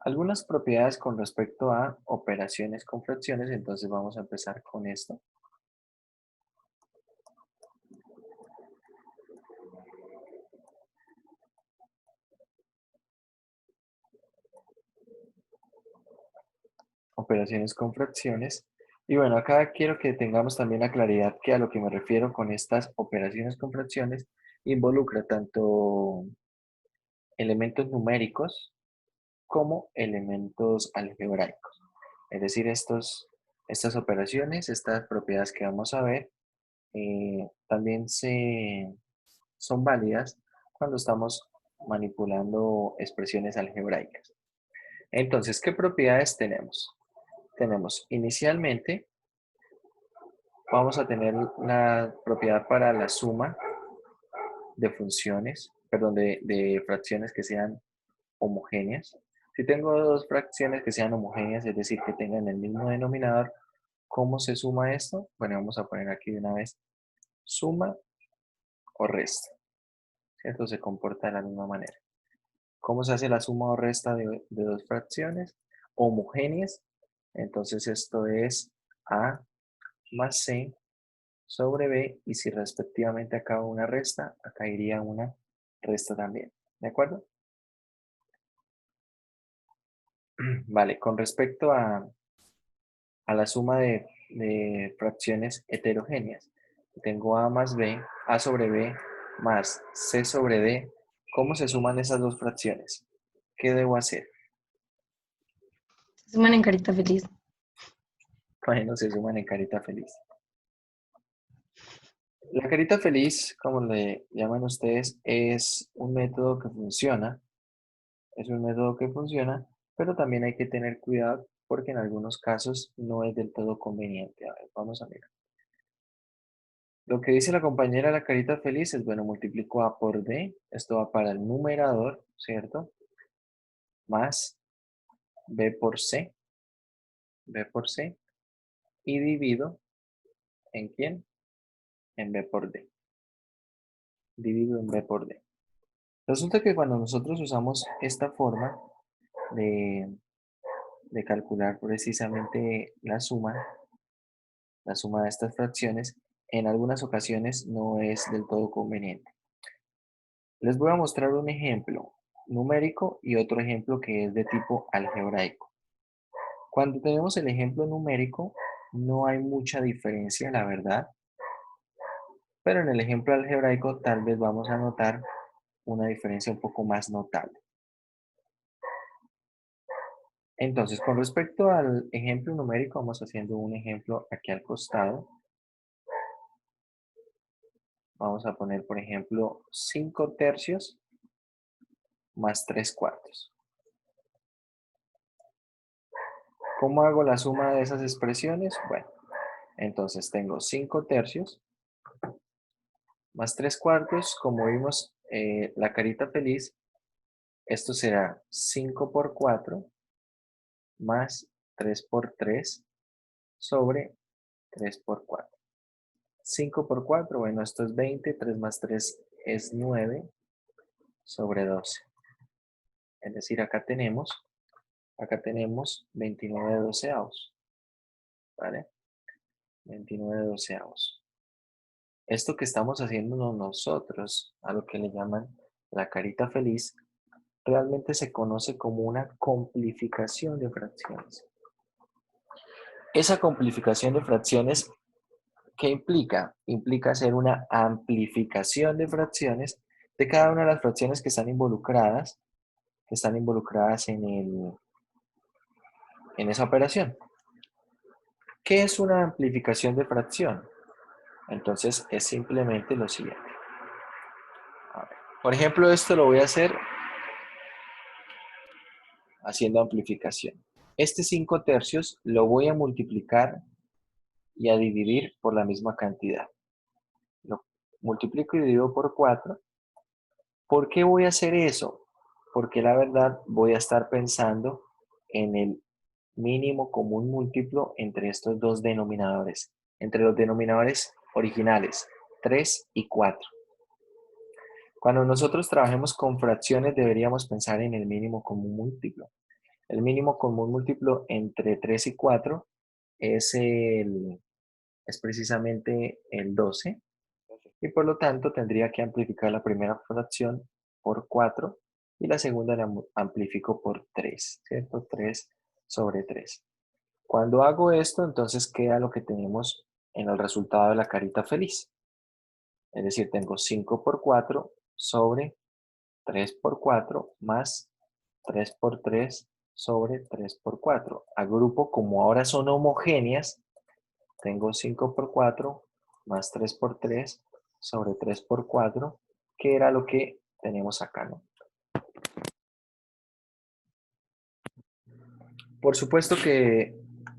Algunas propiedades con respecto a operaciones con fracciones, entonces vamos a empezar con esto. Operaciones con fracciones. Y bueno, acá quiero que tengamos también la claridad que a lo que me refiero con estas operaciones con fracciones involucra tanto elementos numéricos como elementos algebraicos. Es decir, estas operaciones, estas propiedades que vamos a ver, también son válidas cuando estamos manipulando expresiones algebraicas. Entonces, ¿qué propiedades tenemos? Tenemos inicialmente, vamos a tener la propiedad para la suma de funciones, perdón, de fracciones que sean homogéneas. Si tengo dos fracciones que sean homogéneas, es decir, que tengan el mismo denominador, ¿cómo se suma esto? Bueno, vamos a poner aquí de una vez suma o resta, ¿cierto? Se comporta de la misma manera. ¿Cómo se hace la suma o resta de dos fracciones homogéneas? Entonces esto es A más C sobre B, y si respectivamente acá una resta, acá iría una resta también. ¿De acuerdo? Vale, con respecto a la suma de fracciones heterogéneas, tengo A más B, A sobre B más C sobre D. ¿Cómo se suman esas dos fracciones? ¿Qué debo hacer? Se suman en carita feliz. Bueno, se suman en carita feliz. La carita feliz, como le llaman ustedes, es un método que funciona. Es un método que funciona, pero también hay que tener cuidado porque en algunos casos no es del todo conveniente. A ver, vamos a mirar. Lo que dice la compañera la carita feliz es, bueno, multiplico A por D, esto va para el numerador, ¿cierto? Más B por C, B por C, y divido, ¿en quién? En B por D. Divido en B por D. Resulta que cuando nosotros usamos esta forma de, de calcular precisamente la suma de estas fracciones, en algunas ocasiones no es del todo conveniente. Les voy a mostrar un ejemplo numérico y otro ejemplo que es de tipo algebraico. Cuando tenemos el ejemplo numérico, no hay mucha diferencia, la verdad, pero en el ejemplo algebraico tal vez vamos a notar una diferencia un poco más notable. Entonces, con respecto al ejemplo numérico, vamos haciendo un ejemplo aquí al costado. Vamos a poner, por ejemplo, 5 tercios más 3 cuartos. ¿Cómo hago la suma de esas expresiones? Bueno, entonces tengo 5 tercios más 3 cuartos. Como vimos, la carita feliz, esto será 5 por 4 más 3 por 3 sobre 3 por 4. 5 por 4, bueno, esto es 20, 3 más 3 es 9 sobre 12. Es decir, acá tenemos 29 doceavos, ¿vale? 29 doceavos. Esto que estamos haciendo nosotros, a lo que le llaman la carita feliz, realmente se conoce como una complificación de fracciones. Esa complificación de fracciones, ¿qué implica? Implica hacer una amplificación de fracciones de cada una de las fracciones que están involucradas en esa operación. ¿Qué es una amplificación de fracción? Entonces es simplemente lo siguiente. A ver, por ejemplo, esto lo voy a hacer haciendo amplificación. Este 5 tercios lo voy a multiplicar y a dividir por la misma cantidad. Lo multiplico y divido por 4. ¿Por qué voy a hacer eso? Porque la verdad voy a estar pensando en el mínimo común múltiplo entre estos dos denominadores, entre los denominadores originales, 3 y 4. Cuando nosotros trabajemos con fracciones deberíamos pensar en el mínimo común múltiplo. El mínimo común múltiplo entre 3 y 4 es, es precisamente el 12 y por lo tanto tendría que amplificar la primera fracción por 4 y la segunda la amplifico por 3, ¿cierto? 3 sobre 3. Cuando hago esto, entonces queda lo que tenemos en el resultado de la carita feliz. Es decir, tengo 5 por 4 sobre 3 por 4 más 3 por 3 sobre 3 por 4. Agrupo, como ahora son homogéneas, tengo 5 por 4 más 3 por 3 sobre 3 por 4, que era lo que tenemos acá, ¿no? Por supuesto que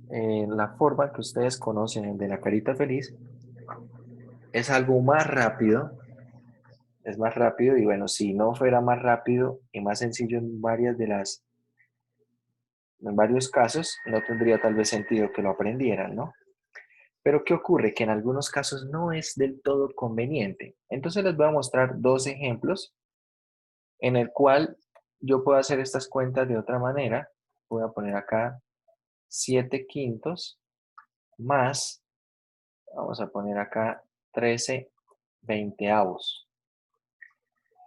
la forma que ustedes conocen de la carita feliz es algo más rápido, es más rápido y bueno, si no fuera más rápido y más sencillo en varios casos, no tendría tal vez sentido que lo aprendieran, ¿no? Pero ¿qué ocurre? Que en algunos casos no es del todo conveniente. Entonces les voy a mostrar dos ejemplos en el cual yo puedo hacer estas cuentas de otra manera. Voy a poner acá 7 quintos más, vamos a poner acá 13 veinteavos.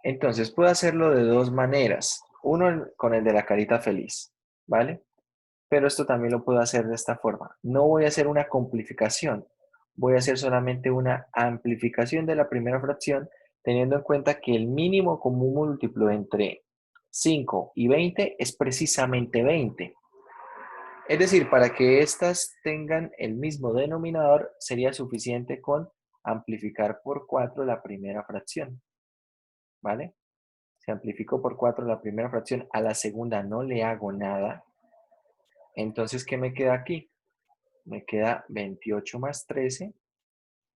Entonces puedo hacerlo de dos maneras. Uno con el de la carita feliz, ¿vale? Pero esto también lo puedo hacer de esta forma. No voy a hacer una complificación, voy a hacer solamente una amplificación de la primera fracción, teniendo en cuenta que el mínimo común múltiplo entre 5 y 20 es precisamente 20. Es decir, para que éstas tengan el mismo denominador, sería suficiente con amplificar por 4 la primera fracción, ¿vale? Si amplifico por 4 la primera fracción, a la segunda no le hago nada. Entonces, ¿qué me queda aquí? Me queda 28 más 13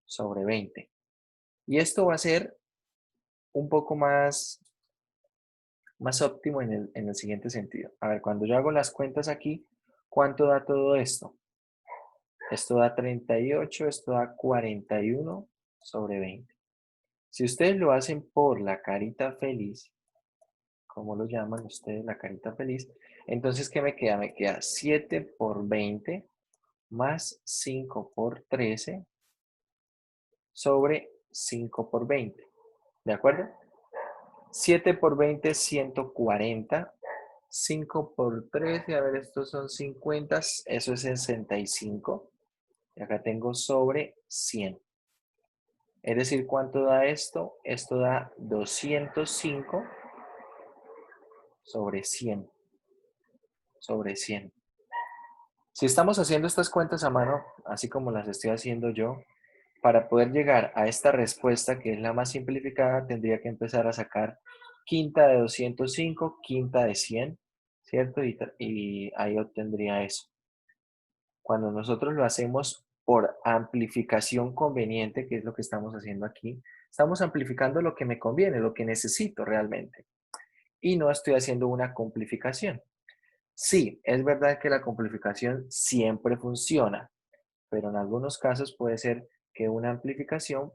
sobre 20. Y esto va a ser un poco más óptimo en el siguiente sentido. A ver, cuando yo hago las cuentas aquí, ¿cuánto da todo esto? Esto da 38, esto da 41 sobre 20. Si ustedes lo hacen por la carita feliz, ¿cómo lo llaman ustedes la carita feliz? Entonces, ¿qué me queda? Me queda 7 por 20 más 5 por 13 sobre 5 por 20. ¿De acuerdo? 7 por 20, 140. 5 por 13, a ver, estos son 50, eso es 65. Y acá tengo sobre 100. Es decir, ¿cuánto da esto? Esto da 205 sobre 100. Sobre 100. Si estamos haciendo estas cuentas a mano, así como las estoy haciendo yo, para poder llegar a esta respuesta, que es la más simplificada, tendría que empezar a sacar quinta de 205, quinta de 100, ¿cierto? Y ahí obtendría eso. Cuando nosotros lo hacemos por amplificación conveniente, que es lo que estamos haciendo aquí, estamos amplificando lo que me conviene, lo que necesito realmente. Y no estoy haciendo una complificación. Sí, es verdad que la complificación siempre funciona, pero en algunos casos puede ser que una amplificación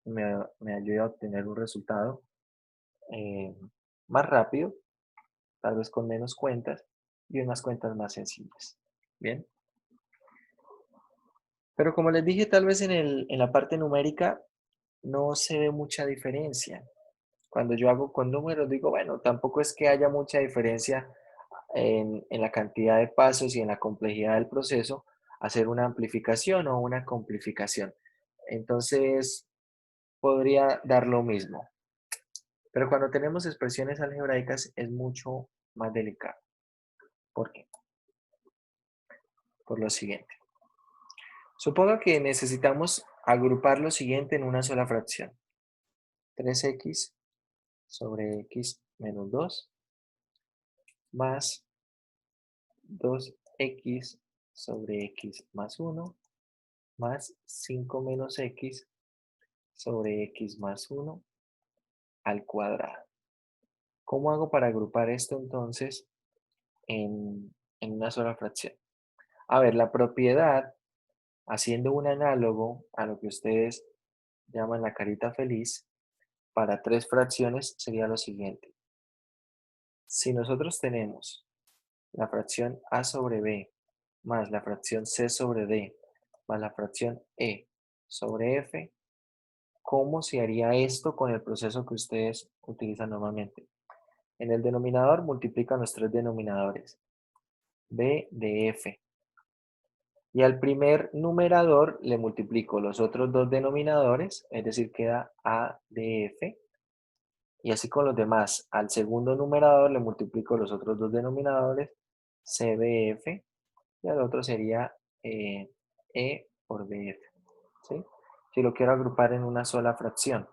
me ayude a obtener un resultado eh, más rápido, tal vez con menos cuentas y unas cuentas más sencillas. Bien, pero como les dije, tal vez en la parte numérica no se ve mucha diferencia. Cuando yo hago con números, digo, bueno, tampoco es que haya mucha diferencia en la cantidad de pasos y en la complejidad del proceso, hacer una amplificación o una complificación. Entonces, podría dar lo mismo. Pero cuando tenemos expresiones algebraicas es mucho más delicado. ¿Por qué? Por lo siguiente. Supongo que necesitamos agrupar lo siguiente en una sola fracción. 3x sobre x menos 2 más 2x sobre x más 1 más 5 menos x sobre x más 1 al cuadrado. ¿Cómo hago para agrupar esto entonces en una sola fracción? A ver, la propiedad, haciendo un análogo a lo que ustedes llaman la carita feliz, para tres fracciones sería lo siguiente. Si nosotros tenemos la fracción a sobre b más la fracción c sobre d más la fracción e sobre f, ¿cómo se haría esto con el proceso que ustedes utilizan normalmente? En el denominador multiplican los tres denominadores, b de f. Y al primer numerador le multiplico los otros dos denominadores, es decir, queda a de f. Y así con los demás. Al segundo numerador le multiplico los otros dos denominadores, c de f. Y al otro sería e por df. ¿Sí? Si lo quiero agrupar en una sola fracción.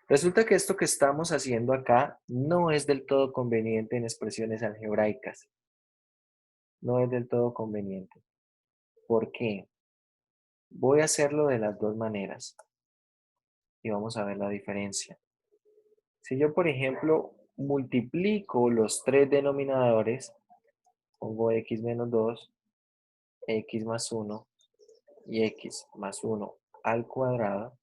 Resulta que esto que estamos haciendo acá no es del todo conveniente en expresiones algebraicas. No es del todo conveniente. ¿Por qué? Voy a hacerlo de las dos maneras y vamos a ver la diferencia. Si yo, por ejemplo, multiplico los tres denominadores, pongo x menos 2, x más 1 y x más 1 al cuadrado,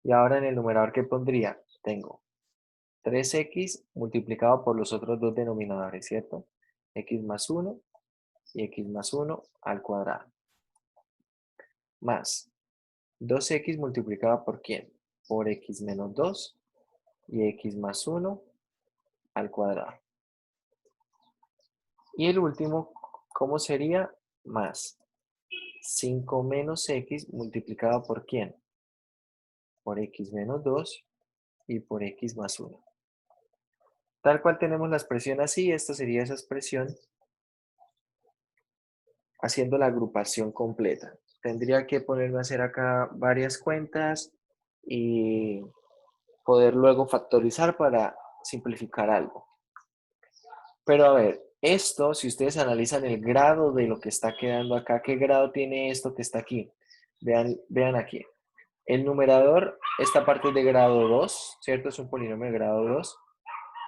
y ahora en el numerador, ¿qué pondría? Tengo 3x multiplicado por los otros dos denominadores, ¿cierto? X más 1 y x más 1 al cuadrado. Más 2x multiplicado por ¿quién? Por x menos 2 y x más 1 al cuadrado. Y el último, ¿cómo sería? Más 5 menos x multiplicado por ¿quién? Por x menos 2 y por x más 1. Tal cual tenemos la expresión así, esta sería esa expresión haciendo la agrupación completa. Tendría que ponerme a hacer acá varias cuentas y poder luego factorizar para simplificar algo. Pero a ver, esto, si ustedes analizan el grado de lo que está quedando acá, ¿qué grado tiene esto que está aquí? Vean aquí. El numerador, esta parte es de grado 2, ¿cierto? Es un polinomio de grado 2.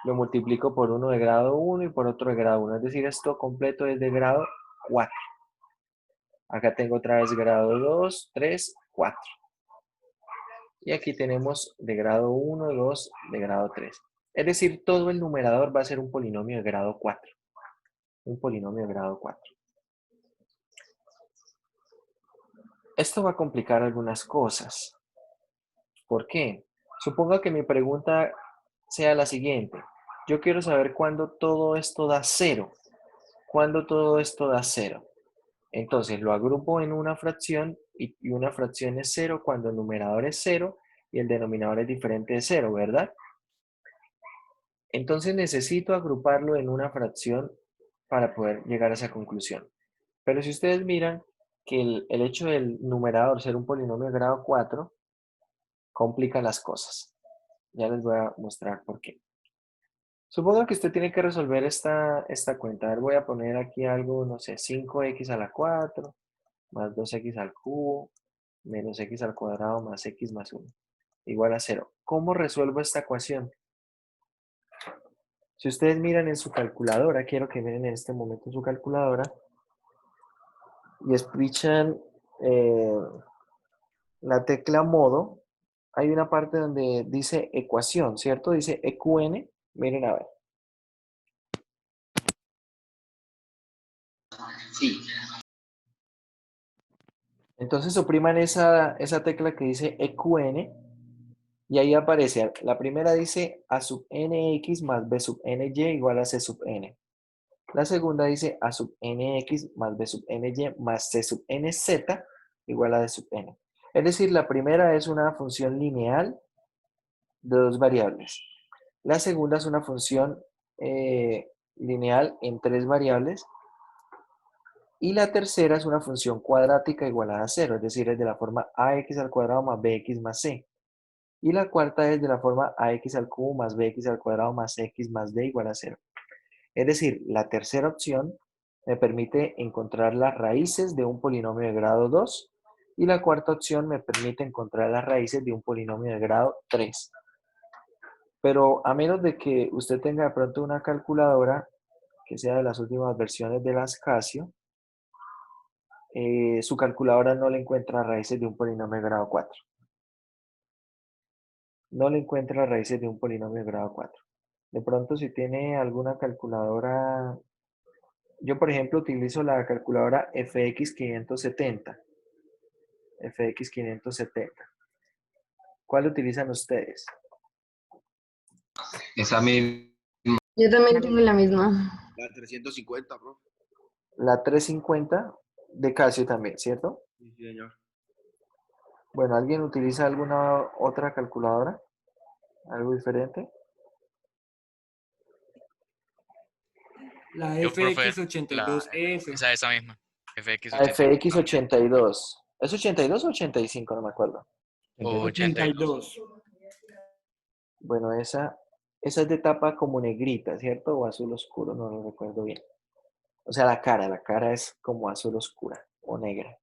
Lo multiplico por uno de grado 1 y por otro de grado 1. Es decir, esto completo es de grado 4. Acá tengo otra vez grado 2, 3, 4. Y aquí tenemos de grado 1, 2, de grado 3. Es decir, todo el numerador va a ser un polinomio de grado 4. Un polinomio de grado 4. Esto va a complicar algunas cosas. ¿Por qué? Suponga que mi pregunta sea la siguiente. Yo quiero saber cuándo todo esto da 0. ¿Cuándo todo esto da 0? Entonces lo agrupo en una fracción y una fracción es 0 cuando el numerador es 0 y el denominador es diferente de 0, ¿verdad? Entonces necesito agruparlo en una fracción para poder llegar a esa conclusión. Pero si ustedes miran que el hecho del numerador ser un polinomio de grado 4 complica las cosas. Ya les voy a mostrar por qué. Supongo que usted tiene que resolver esta cuenta. A ver, voy a poner aquí algo, no sé, 5x a la 4 más 2x al cubo menos x al cuadrado más x más 1 igual a 0. ¿Cómo resuelvo esta ecuación? Si ustedes miran en su calculadora, quiero que miren en este momento en su calculadora y escuchan la tecla modo, hay una parte donde dice ecuación, ¿cierto? Dice EQN. Miren a ver. Sí, Entonces opriman esa tecla que dice EQN y ahí aparece, la primera dice a sub nx más b sub ny igual a c sub n. La segunda dice a sub nx más b sub ny más c sub nz igual a d sub n. Es decir, la primera es una función lineal de dos variables. La segunda es una función lineal en tres variables. Y la tercera es una función cuadrática igualada a 0, es decir, es de la forma ax al cuadrado más bx más c. Y la cuarta es de la forma ax al cubo más bx al cuadrado más x más d igual a 0. Es decir, la tercera opción me permite encontrar las raíces de un polinomio de grado 2 y la cuarta opción me permite encontrar las raíces de un polinomio de grado 3. Pero a menos de que usted tenga de pronto una calculadora que sea de las últimas versiones de las Casio, su calculadora no le encuentra raíces de un polinomio de grado 4. No le encuentra raíces de un polinomio de grado 4. De pronto, si tiene alguna calculadora, yo por ejemplo utilizo la calculadora FX570. FX570. ¿Cuál utilizan ustedes? Esa misma, Yo también tengo la misma. la 350, bro. La 350 de Casio también, ¿cierto? Sí, señor. Bueno, ¿alguien utiliza alguna otra calculadora? ¿Algo diferente? La Yo, profe, FX82F. esa misma, La FX82 también, FX82. ¿Es 82 o 85? No me acuerdo. o 82. 82. Bueno, esa es de tapa como negrita, ¿cierto? O azul oscuro, no lo recuerdo bien. O sea, la cara es como azul oscura o negra.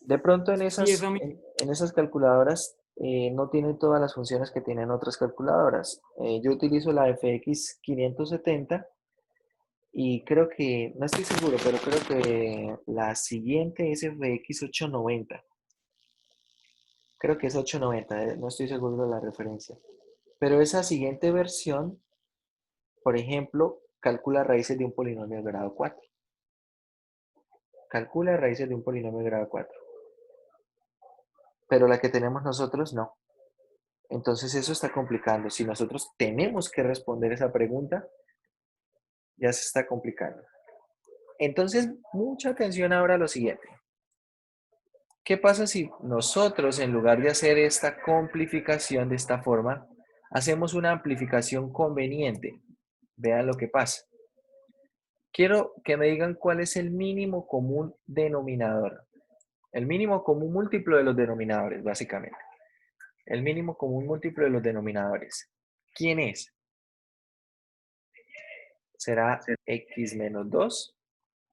De pronto Sí, esa misma. en esas calculadoras no tienen todas las funciones que tienen otras calculadoras. Yo utilizo la FX570 y creo que, no estoy seguro, pero creo que la siguiente es FX890. Creo que es 890, no estoy seguro de la referencia. Pero esa siguiente versión, por ejemplo, calcula raíces de un polinomio de grado 4. Calcula raíces de un polinomio de grado 4. Pero la que tenemos nosotros no. Entonces eso está complicando. Si nosotros tenemos que responder esa pregunta, ya se está complicando. Entonces, mucha atención ahora a lo siguiente. ¿Qué pasa si nosotros, en lugar de hacer esta complificación de esta forma, hacemos una amplificación conveniente? Vean lo que pasa. Quiero que me digan cuál es el mínimo común denominador. El mínimo común múltiplo de los denominadores, básicamente. El mínimo común múltiplo de los denominadores. ¿Quién es? Será x menos 2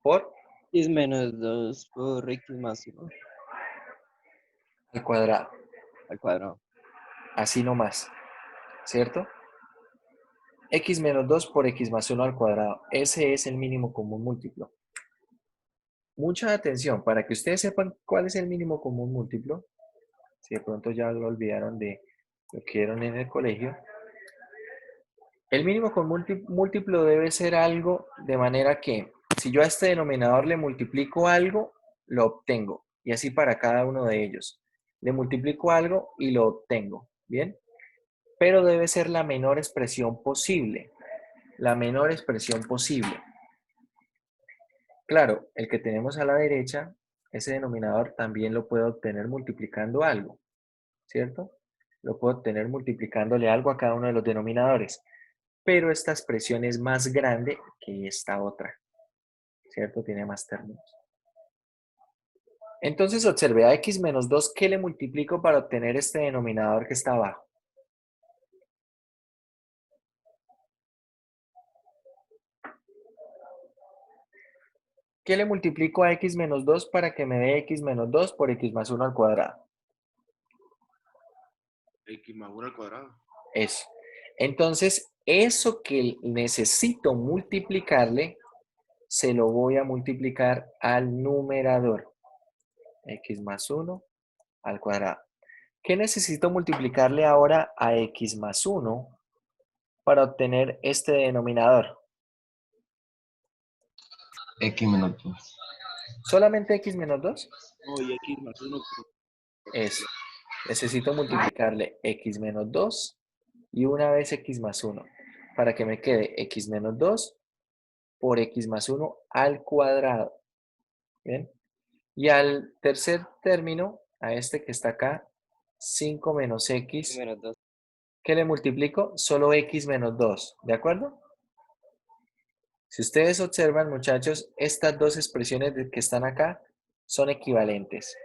por X menos 2 por X más 1 al cuadrado. al cuadrado. Así nomás, ¿cierto? X menos 2 por x más 1 al cuadrado. Ese es el mínimo común múltiplo. Mucha atención, para que ustedes sepan cuál es el mínimo común múltiplo. Si de pronto ya lo olvidaron de lo que vieron en el colegio. El mínimo común múltiplo debe ser algo de manera que si yo a este denominador le multiplico algo, lo obtengo. Y así para cada uno de ellos. Le multiplico algo y lo obtengo. ¿Bien? Pero debe ser la menor expresión posible. La menor expresión posible. Claro, el que tenemos a la derecha, ese denominador también lo puedo obtener multiplicando algo, ¿cierto? Lo puedo obtener multiplicándole algo a cada uno de los denominadores. Pero esta expresión es más grande que esta otra, ¿cierto? Tiene más términos. Entonces observe a x menos 2, ¿qué le multiplico para obtener este denominador que está abajo? ¿Qué le multiplico a x menos 2 para que me dé x menos 2 por x más 1 al cuadrado? X más 1 al cuadrado. Eso. Entonces, eso que necesito multiplicarle, se lo voy a multiplicar al numerador. X más 1 al cuadrado. ¿Qué necesito multiplicarle ahora a x más 1 para obtener este denominador? X menos 2. ¿Solamente x menos 2? No, y X más 1. Eso. Necesito multiplicarle x menos 2 y una vez x más 1 para que me quede x menos 2 por x más 1 al cuadrado. ¿Bien? Y al tercer término, a este que está acá, 5 menos X x, menos 2. ¿qué le multiplico? Solo x menos 2, ¿de acuerdo? Si ustedes observan, muchachos, estas dos expresiones que están acá son equivalentes.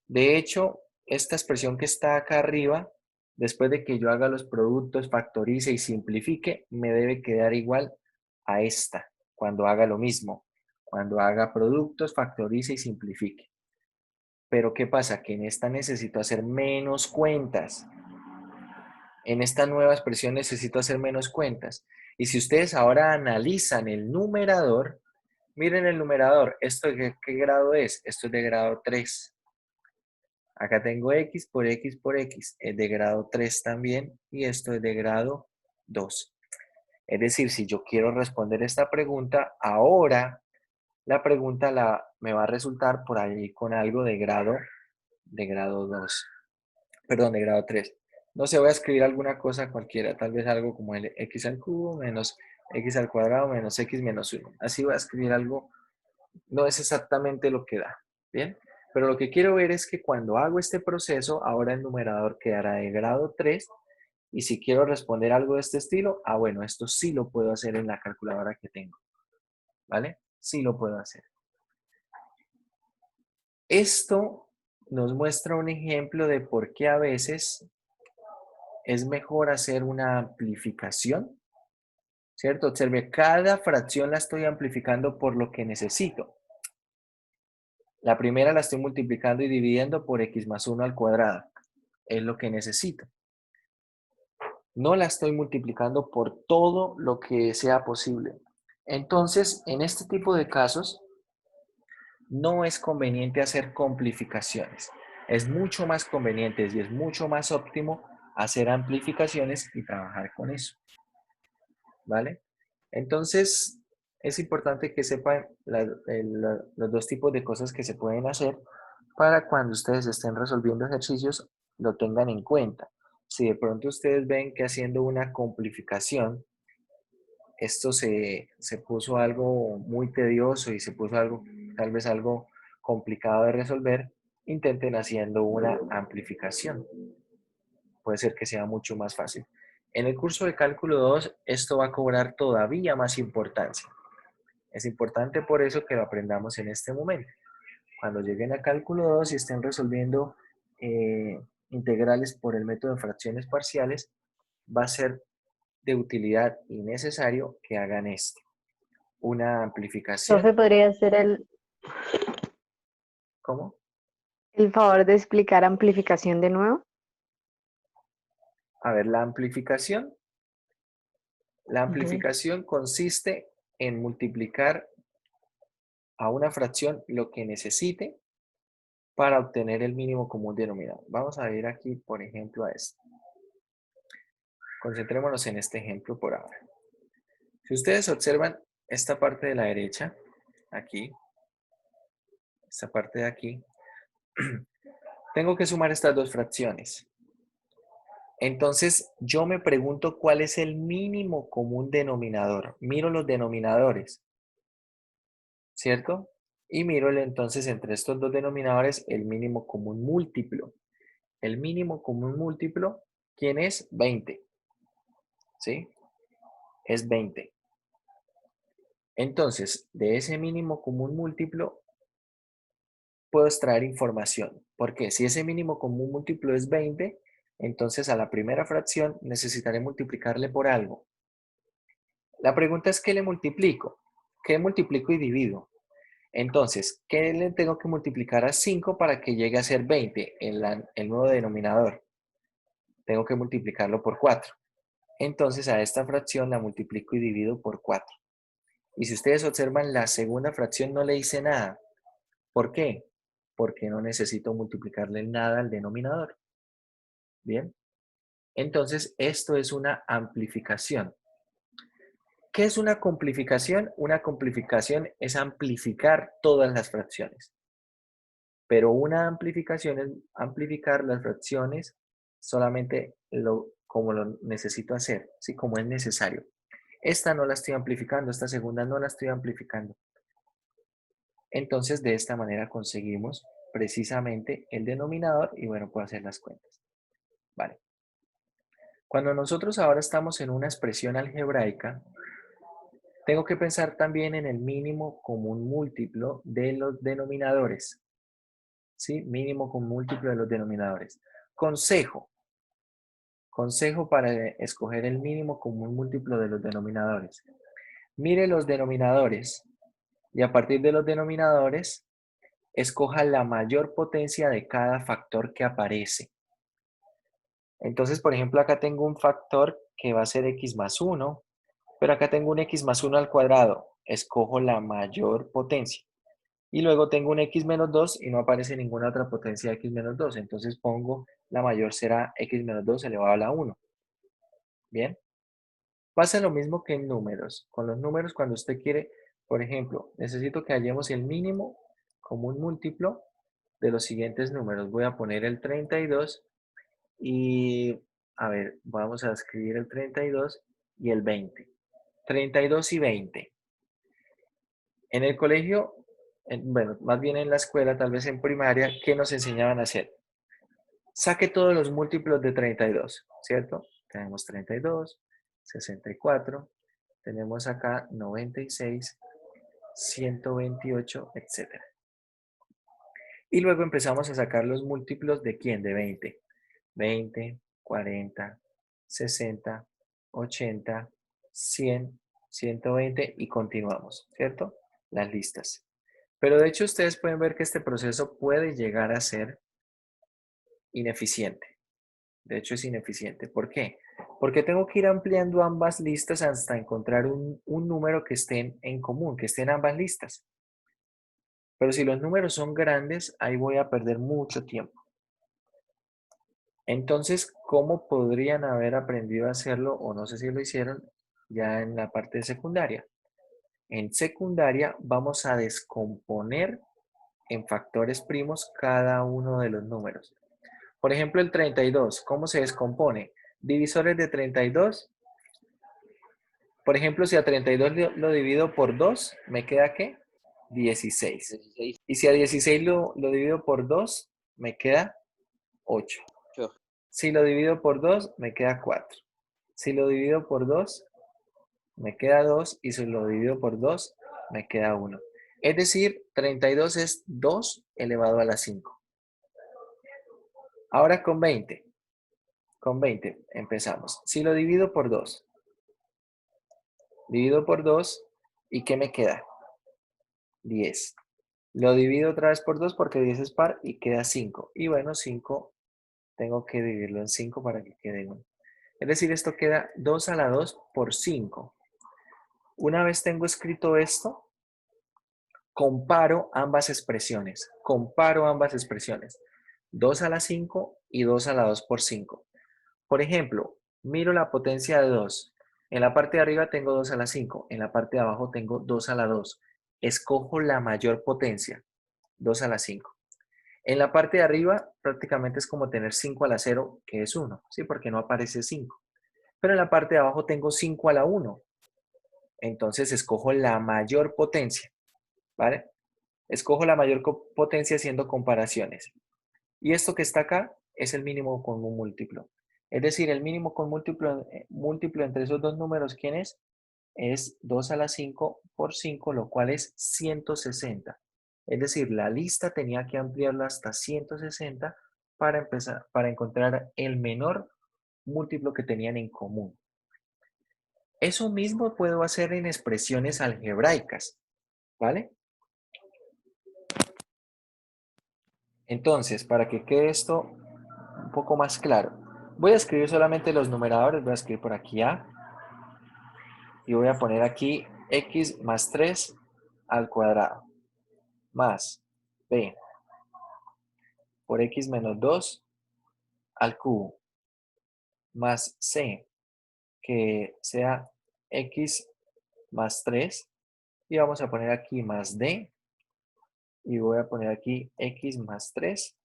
De hecho, esta expresión que está acá arriba, después de que yo haga los productos, factorice y simplifique, me debe quedar igual a esta, cuando haga lo mismo. Cuando haga productos, factorice y simplifique. Pero ¿qué pasa? Que en esta necesito hacer menos cuentas. En esta nueva expresión necesito hacer menos cuentas. Y si ustedes ahora analizan el numerador, miren el numerador. ¿Esto de qué grado es? Esto es de grado 3. Acá tengo x por x por x. Es de grado 3 también. Y esto es de grado 2. Es decir, si yo quiero responder esta pregunta, ahora la pregunta me va a resultar por ahí con algo de grado 2. Perdón, de grado 3. No sé, voy a escribir alguna cosa cualquiera, tal vez algo como el x al cubo menos x al cuadrado menos x menos 1. Así voy a escribir algo, no es exactamente lo que da, ¿bien? Pero lo que quiero ver es que cuando hago este proceso, ahora el numerador quedará de grado 3, y si quiero responder algo de este estilo, bueno, esto sí lo puedo hacer en la calculadora que tengo, ¿vale? Sí lo puedo hacer. Esto nos muestra un ejemplo de por qué a veces es mejor hacer una amplificación, ¿cierto? Observe, cada fracción la estoy amplificando por lo que necesito. La primera la estoy multiplicando y dividiendo por x más 1 al cuadrado. Es lo que necesito. No la estoy multiplicando por todo lo que sea posible. Entonces, en este tipo de casos, no es conveniente hacer complificaciones. Es mucho más conveniente y es mucho más óptimo hacer amplificaciones y trabajar con eso. ¿Vale? Entonces, es importante que sepan los dos tipos de cosas que se pueden hacer para cuando ustedes estén resolviendo ejercicios, lo tengan en cuenta. Si de pronto ustedes ven que haciendo una complificación, esto se puso algo muy tedioso y se puso algo, tal vez algo complicado de resolver, intenten haciendo una amplificación. Puede ser que sea mucho más fácil. En el curso de cálculo 2, esto va a cobrar todavía más importancia. Es importante por eso que lo aprendamos en este momento. Cuando lleguen a cálculo 2 y estén resolviendo integrales por el método de fracciones parciales, va a ser de utilidad y necesario que hagan esto. Una amplificación. Profe, ¿podría hacer ¿Cómo? el favor de explicar amplificación de nuevo? A ver, la amplificación. La Ujú. amplificación consiste en multiplicar a una fracción lo que necesite para obtener el mínimo común denominador. Vamos a ver aquí, por ejemplo, a esto. Concentrémonos en este ejemplo por ahora. Si ustedes observan esta parte de la derecha, aquí, esta parte de aquí, tengo que sumar estas dos fracciones. Entonces, yo me pregunto cuál es el mínimo común denominador. Miro los denominadores, ¿cierto? Y miro entonces entre estos dos denominadores el mínimo común múltiplo. El mínimo común múltiplo, ¿quién es? 20. ¿Sí? Es 20. Entonces, de ese mínimo común múltiplo, puedo extraer información. Porque si ese mínimo común múltiplo es 20, entonces a la primera fracción necesitaré multiplicarle por algo. La pregunta es, ¿qué le multiplico? ¿Qué multiplico y divido? Entonces, ¿qué le tengo que multiplicar a 5 para que llegue a ser 20, el nuevo denominador? Tengo que multiplicarlo por 4. Entonces, a esta fracción la multiplico y divido por 4. Y si ustedes observan, la segunda fracción no le hice nada. ¿Por qué? Porque no necesito multiplicarle nada al denominador. ¿Bien? Entonces, esto es una amplificación. ¿Qué es una complificación? Una complificación es amplificar todas las fracciones. Pero una amplificación es amplificar las fracciones solamente como lo necesito hacer, ¿sí? Como es necesario. Esta no la estoy amplificando, esta segunda no la estoy amplificando. Entonces, de esta manera conseguimos precisamente el denominador y bueno, puedo hacer las cuentas. Vale. Cuando nosotros ahora estamos en una expresión algebraica, tengo que pensar también en el mínimo común múltiplo de los denominadores. ¿Sí? Mínimo común múltiplo de los denominadores. Consejo. Consejo para escoger el mínimo común múltiplo de los denominadores. Mire los denominadores y a partir de los denominadores, escoja la mayor potencia de cada factor que aparece. Entonces, por ejemplo, acá tengo un factor que va a ser x más 1, pero acá tengo un x más 1 al cuadrado. Escojo la mayor potencia. Y luego tengo un x menos 2 y no aparece ninguna otra potencia de x menos 2. Entonces pongo la mayor será x menos 2 elevado a la 1. ¿Bien? Pasa lo mismo que en números. Con los números, cuando usted quiere, por ejemplo, necesito que hallemos el mínimo común múltiplo de los siguientes números. Voy a poner el 32 y, a ver, vamos a escribir el 32 y el 20. 32 y 20. En el colegio, bueno, más bien en la escuela, tal vez en primaria, ¿qué nos enseñaban a hacer? Saque todos los múltiplos de 32, ¿cierto? Tenemos 32, 64, tenemos acá 96, 128, etc. Y luego empezamos a sacar los múltiplos de ¿quién? De 20. 20, 40, 60, 80, 100, 120 y continuamos, ¿cierto? Las listas. Pero de hecho ustedes pueden ver que este proceso puede llegar a ser ineficiente. De hecho es ineficiente. ¿Por qué? Porque tengo que ir ampliando ambas listas hasta encontrar un número que estén en común, que estén ambas listas. Pero si los números son grandes, ahí voy a perder mucho tiempo. Entonces, ¿cómo podrían haber aprendido a hacerlo? O no sé si lo hicieron ya en la parte de secundaria. En secundaria vamos a descomponer en factores primos cada uno de los números. Por ejemplo, el 32, ¿cómo se descompone? Divisores de 32. Por ejemplo, si a 32 lo divido por 2, ¿me queda qué? 16. 16, Y si a 16 lo divido por 2, me queda 8. 8. Si lo divido por 2, me queda 4. Si lo divido por 2, me queda 2. Y si lo divido por 2, me queda 1. Es decir, 32 es 2 elevado a la 5. Ahora con 20. Con 20 empezamos. Si lo divido por 2, divido por 2, ¿y qué me queda? 10. Lo divido otra vez por 2 porque 10 es par y queda 5. Y bueno, 5 tengo que dividirlo en 5 para que quede 1. Es decir, esto queda 2 a la 2 por 5. Una vez tengo escrito esto, comparo ambas expresiones. Comparo ambas expresiones. 2 a la 5 y 2 a la 2 por 5. Por ejemplo, miro la potencia de 2. En la parte de arriba tengo 2 a la 5. En la parte de abajo tengo 2 a la 2. Escojo la mayor potencia, 2 a la 5. En la parte de arriba prácticamente es como tener 5 a la 0, que es 1, ¿sí? Porque no aparece 5. Pero en la parte de abajo tengo 5 a la 1. Entonces escojo la mayor potencia, ¿vale? Escojo la mayor potencia haciendo comparaciones. Y esto que está acá es el mínimo común múltiplo. Es decir, el mínimo común múltiplo entre esos dos números, ¿quién es? Es 2 a la 5 por 5, lo cual es 160. Es decir, la lista tenía que ampliarla hasta 160 para encontrar el menor múltiplo que tenían en común. Eso mismo puedo hacer en expresiones algebraicas, ¿vale? Entonces, para que quede esto un poco más claro, voy a escribir solamente los numeradores, voy a escribir por aquí A y voy a poner aquí x más 3 al cuadrado más b por x menos 2 al cubo más c, que sea x más 3, y vamos a poner aquí más d, y voy a poner aquí x más 3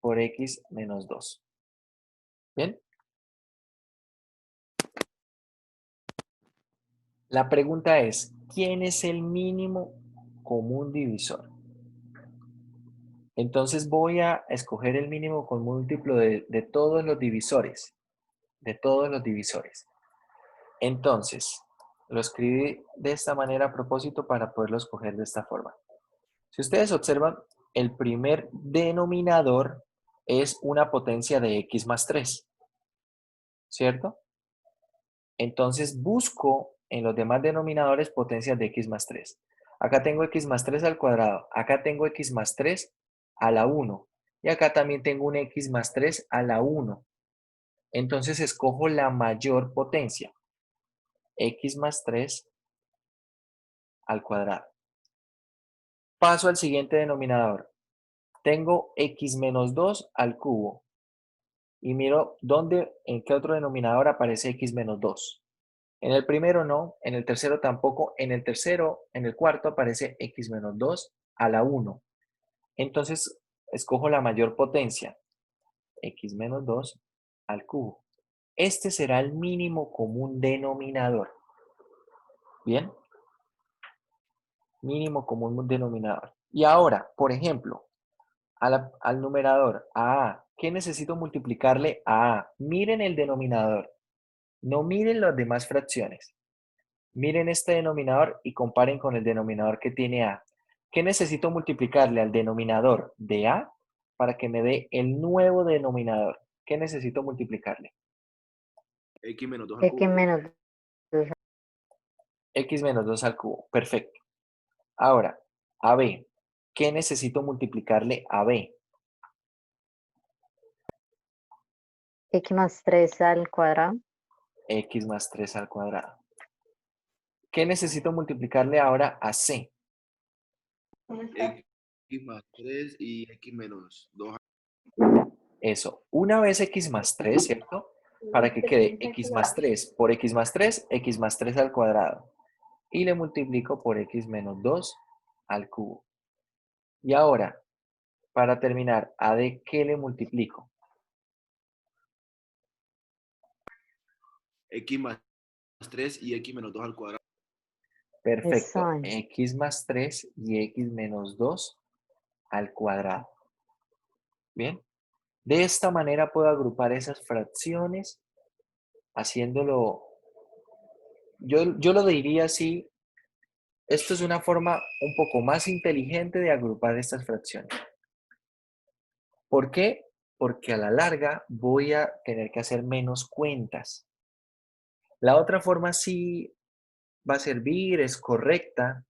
por x menos 2. ¿Bien? La pregunta es, ¿quién es el mínimo común divisor? Entonces voy a escoger el mínimo común múltiplo de todos los divisores. De todos los divisores. Entonces, lo escribí de esta manera a propósito para poderlo escoger de esta forma. Si ustedes observan, el primer denominador es una potencia de x más 3, ¿cierto? Entonces busco en los demás denominadores potencias de x más 3. Acá tengo x más 3 al cuadrado, acá tengo x más 3 a la 1 y acá también tengo un x más 3 a la 1. Entonces escojo la mayor potencia, x más 3 al cuadrado. Paso al siguiente denominador. Tengo x menos 2 al cubo. Y miro en qué otro denominador aparece x menos 2. En el primero no, en el tercero tampoco, en el cuarto aparece x menos 2 a la 1. Entonces, escojo la mayor potencia, x menos 2 al cubo. Este será el mínimo común denominador. ¿Bien? Mínimo común denominador. Y ahora, por ejemplo, al numerador, a A, ¿qué necesito multiplicarle a A? Miren el denominador, no miren las demás fracciones. Miren este denominador y comparen con el denominador que tiene A. ¿Qué necesito multiplicarle al denominador de A para que me dé el nuevo denominador? ¿Qué necesito multiplicarle? X menos 2 al X cubo. menos X menos 2 al cubo. Perfecto. Ahora, a B. ¿Qué necesito multiplicarle a B? X más 3 al cuadrado. X más 3 al cuadrado. ¿Qué necesito multiplicarle ahora a C? X más 3 y X menos 2. Eso. Una vez X más 3, ¿cierto? Para que quede X más 3 por X más 3, X más 3 al cuadrado. Y le multiplico por X menos 2 al cubo. Y ahora, para terminar, ¿a D qué le multiplico? X más 3 y X menos 2 al cuadrado. Perfecto. Eso. X más 3 y X menos 2 al cuadrado. Bien. De esta manera puedo agrupar esas fracciones haciéndolo, yo lo diría así, esto es una forma un poco más inteligente de agrupar estas fracciones. ¿Por qué? Porque a la larga voy a tener que hacer menos cuentas. La otra forma sí va a servir, es correcta,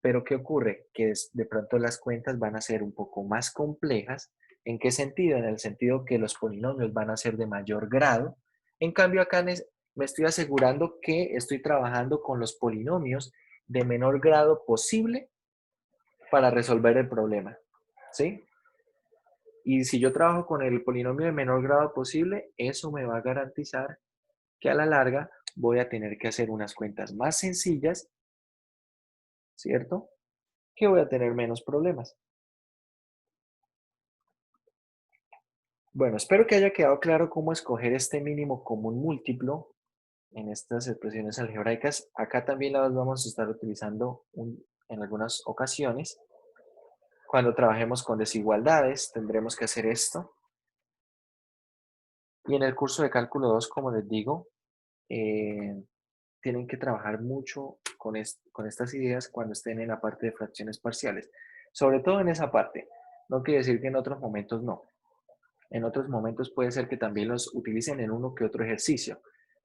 pero ¿qué ocurre? Que de pronto las cuentas van a ser un poco más complejas. ¿En qué sentido? En el sentido que los polinomios van a ser de mayor grado. En cambio, acá me estoy asegurando que estoy trabajando con los polinomios de menor grado posible para resolver el problema. ¿Sí? Y si yo trabajo con el polinomio de menor grado posible, eso me va a garantizar que a la larga voy a tener que hacer unas cuentas más sencillas, ¿cierto? Que voy a tener menos problemas. Bueno, espero que haya quedado claro cómo escoger este mínimo común múltiplo en estas expresiones algebraicas. Acá también las vamos a estar utilizando en algunas ocasiones. Cuando trabajemos con desigualdades tendremos que hacer esto. Y en el curso de cálculo 2, como les digo, tienen que trabajar mucho con estas ideas cuando estén en la parte de fracciones parciales. Sobre todo en esa parte. No quiere decir que en otros momentos no. En otros momentos puede ser que también los utilicen en uno que otro ejercicio,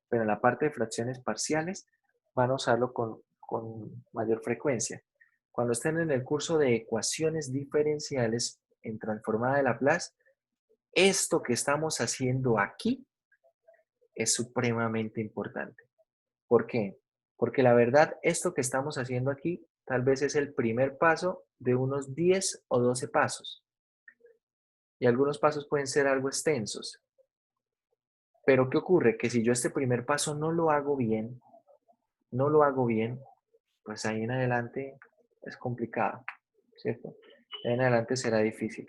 pero en la parte de fracciones parciales van a usarlo con mayor frecuencia. Cuando estén en el curso de ecuaciones diferenciales en transformada de Laplace, esto que estamos haciendo aquí es supremamente importante. ¿Por qué? Porque la verdad, esto que estamos haciendo aquí tal vez es el primer paso de unos 10 o 12 pasos. Y algunos pasos pueden ser algo extensos. Pero ¿qué ocurre? Que si yo este primer paso no lo hago bien, pues ahí en adelante es complicado, ¿cierto? De ahí en adelante será difícil.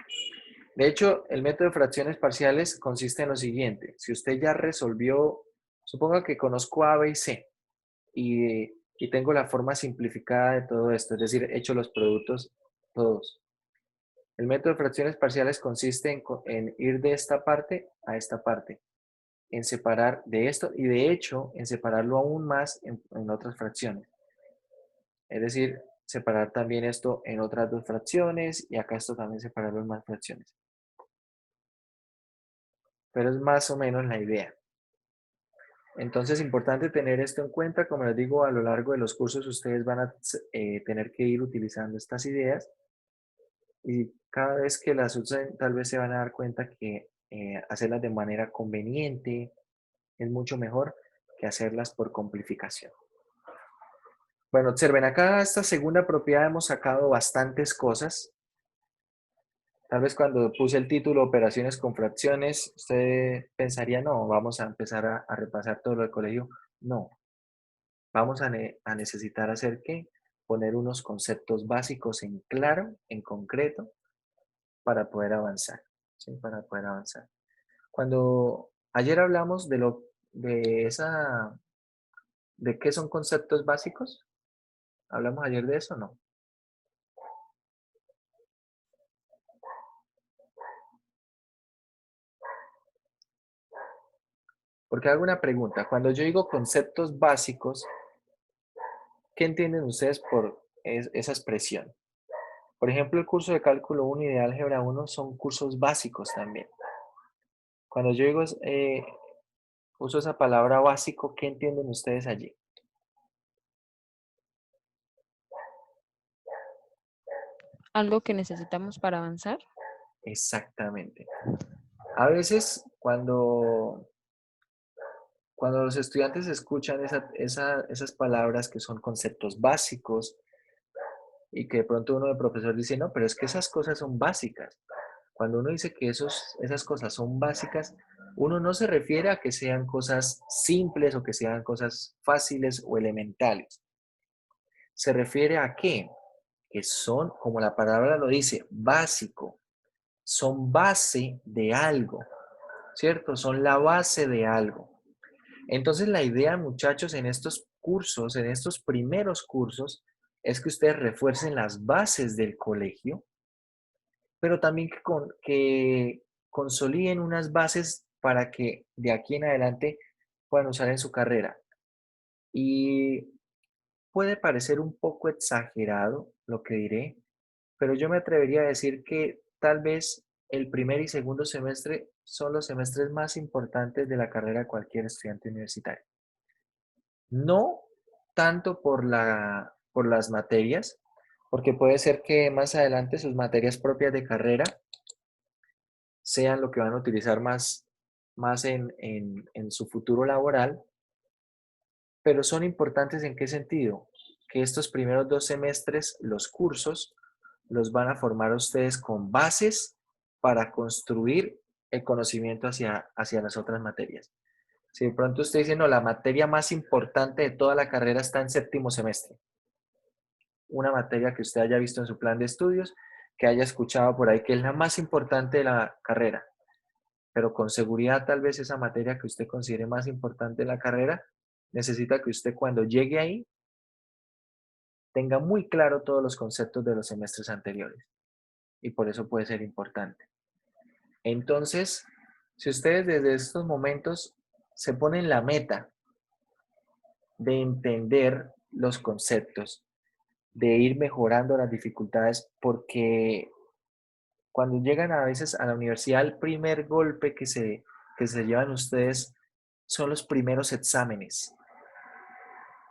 De hecho, el método de fracciones parciales consiste en lo siguiente. Si usted ya resolvió, suponga que conozco A, B y C y tengo la forma simplificada de todo esto, es decir, he hecho los productos todos. El método de fracciones parciales consiste en ir de esta parte a esta parte, en separar de esto y de hecho en separarlo aún más en otras fracciones. Es decir, separar también esto en otras dos fracciones y acá esto también separarlo en más fracciones. Pero es más o menos la idea. Entonces, es importante tener esto en cuenta. Como les digo, a lo largo de los cursos ustedes van a tener que ir utilizando estas ideas y cada vez que las usen, tal vez se van a dar cuenta que hacerlas de manera conveniente es mucho mejor que hacerlas por complicación. Bueno, observen, acá esta segunda propiedad hemos sacado bastantes cosas. Tal vez cuando puse el título Operaciones con fracciones, usted pensaría, no, vamos a empezar a repasar todo lo del colegio. No. vamos a necesitar hacer ¿qué? Poner unos conceptos básicos en claro, en concreto, para poder avanzar, ¿sí? Para poder avanzar. Cuando ayer hablamos de qué son conceptos básicos, ¿hablamos ayer de eso o no? Porque hago una pregunta. Cuando yo digo conceptos básicos, ¿qué entienden ustedes por esa expresión? Por ejemplo, el curso de cálculo 1 y de álgebra 1 son cursos básicos también. Cuando yo digo, uso esa palabra básico, ¿qué entienden ustedes allí? Algo que necesitamos para avanzar. Exactamente. A veces cuando los estudiantes escuchan esas palabras que son conceptos básicos y que de pronto uno de profesor dice, no, pero es que esas cosas son básicas. Cuando uno dice que esas cosas son básicas, uno no se refiere a que sean cosas simples o que sean cosas fáciles o elementales. Se refiere a qué? Que son, como la palabra lo dice, básico. Son base de algo, ¿cierto? Son la base de algo. Entonces la idea, muchachos, en estos cursos, en estos primeros cursos, es que ustedes refuercen las bases del colegio, pero también que consoliden unas bases para que de aquí en adelante puedan usar en su carrera. Y puede parecer un poco exagerado lo que diré, pero yo me atrevería a decir que tal vez el primer y segundo semestre son los semestres más importantes de la carrera de cualquier estudiante universitario. No tanto por las materias, porque puede ser que más adelante sus materias propias de carrera sean lo que van a utilizar más en su futuro laboral, pero son importantes ¿en qué sentido? Que estos primeros 2 semestres, los cursos, los van a formar a ustedes con bases para construir el conocimiento hacia las otras materias. Si de pronto usted dice, no, la materia más importante de toda la carrera está en séptimo semestre, una materia que usted haya visto en su plan de estudios, que haya escuchado por ahí que es la más importante de la carrera, pero con seguridad tal vez esa materia que usted considere más importante de la carrera, necesita que usted cuando llegue ahí tenga muy claro todos los conceptos de los semestres anteriores y por eso puede ser importante. Entonces, si ustedes desde estos momentos se ponen la meta de entender los conceptos, de ir mejorando las dificultades, porque cuando llegan a veces a la universidad, el primer golpe que se llevan ustedes son los primeros exámenes.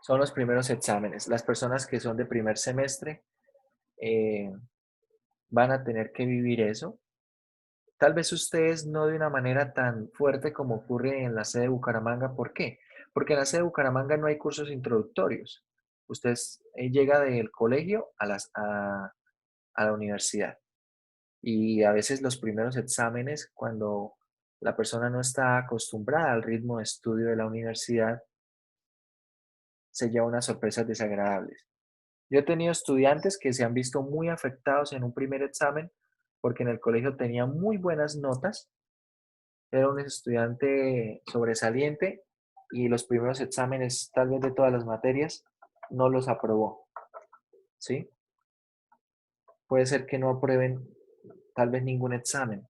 Son los primeros exámenes. Las personas que son de primer semestre eh, van a tener que vivir eso. Tal vez ustedes no de una manera tan fuerte como ocurre en la sede de Bucaramanga. ¿Por qué? Porque en la sede de Bucaramanga no hay cursos introductorios. Usted llega del colegio a la universidad. Y a veces los primeros exámenes, cuando la persona no está acostumbrada al ritmo de estudio de la universidad, se lleva unas sorpresas desagradables. Yo he tenido estudiantes que se han visto muy afectados en un primer examen porque en el colegio tenía muy buenas notas, era un estudiante sobresaliente y los primeros exámenes, tal vez de todas las materias, no los aprobó, ¿sí? Puede ser que no aprueben tal vez ningún examen.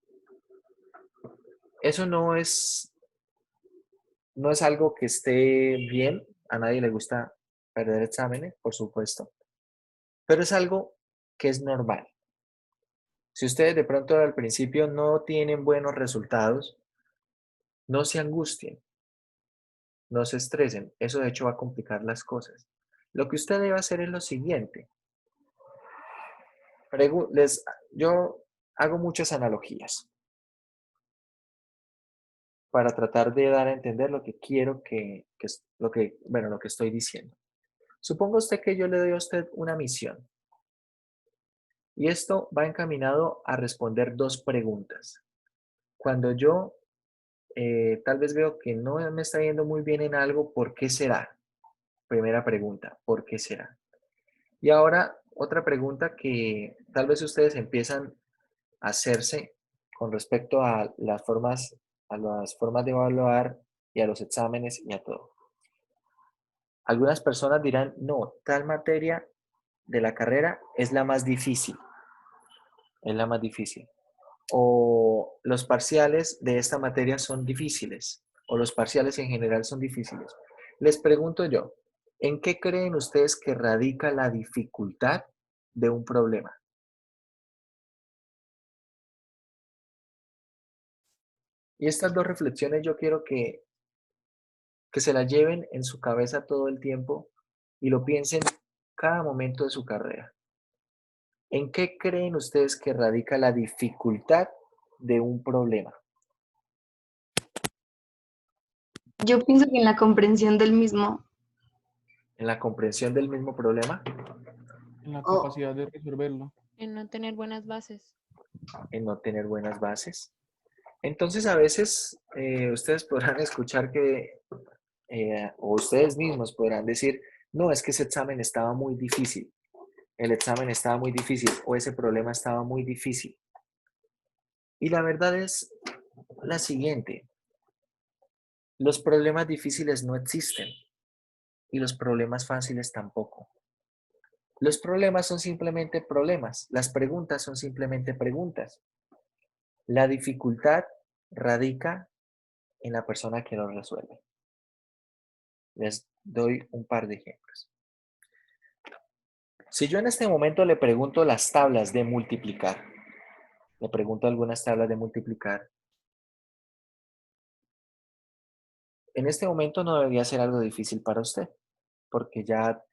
Eso no es algo que esté bien, a nadie le gusta perder exámenes, por supuesto, pero es algo que es normal. Si ustedes de pronto al principio no tienen buenos resultados, no se angustien, no se estresen, eso de hecho va a complicar las cosas. Lo que usted debe hacer es lo siguiente. Yo hago muchas analogías para tratar de dar a entender lo que quiero lo que estoy diciendo. Suponga usted que yo le doy a usted una misión y esto va encaminado a responder 2 preguntas. Cuando yo tal vez veo que no me está yendo muy bien en algo, ¿por qué será? Primera pregunta, ¿por qué será? Y ahora otra pregunta que tal vez ustedes empiezan a hacerse con respecto a las formas de evaluar y a los exámenes y a todo. Algunas personas dirán, no, tal materia de la carrera es la más difícil, es la más difícil. O los parciales de esta materia son difíciles, o los parciales en general son difíciles. Les pregunto yo, ¿en qué creen ustedes que radica la dificultad de un problema? Y estas dos reflexiones yo quiero que se las lleven en su cabeza todo el tiempo y lo piensen cada momento de su carrera. ¿En qué creen ustedes que radica la dificultad de un problema? Yo pienso que en la comprensión del mismo, ¿En la comprensión del mismo problema? En la o capacidad de resolverlo. En no tener buenas bases. ¿En no tener buenas bases? Entonces, a veces ustedes podrán escuchar o ustedes mismos podrán decir, no, es que ese examen estaba muy difícil, el examen estaba muy difícil o ese problema estaba muy difícil. Y la verdad es la siguiente, los problemas difíciles no existen y los problemas fáciles tampoco. Los problemas son simplemente problemas, las preguntas son simplemente preguntas. La dificultad radica en la persona que lo resuelve. Les doy un par de ejemplos. Si yo en este momento le pregunto las tablas de multiplicar, le pregunto algunas tablas de multiplicar, en este momento no debería ser algo difícil para usted, porque ya ha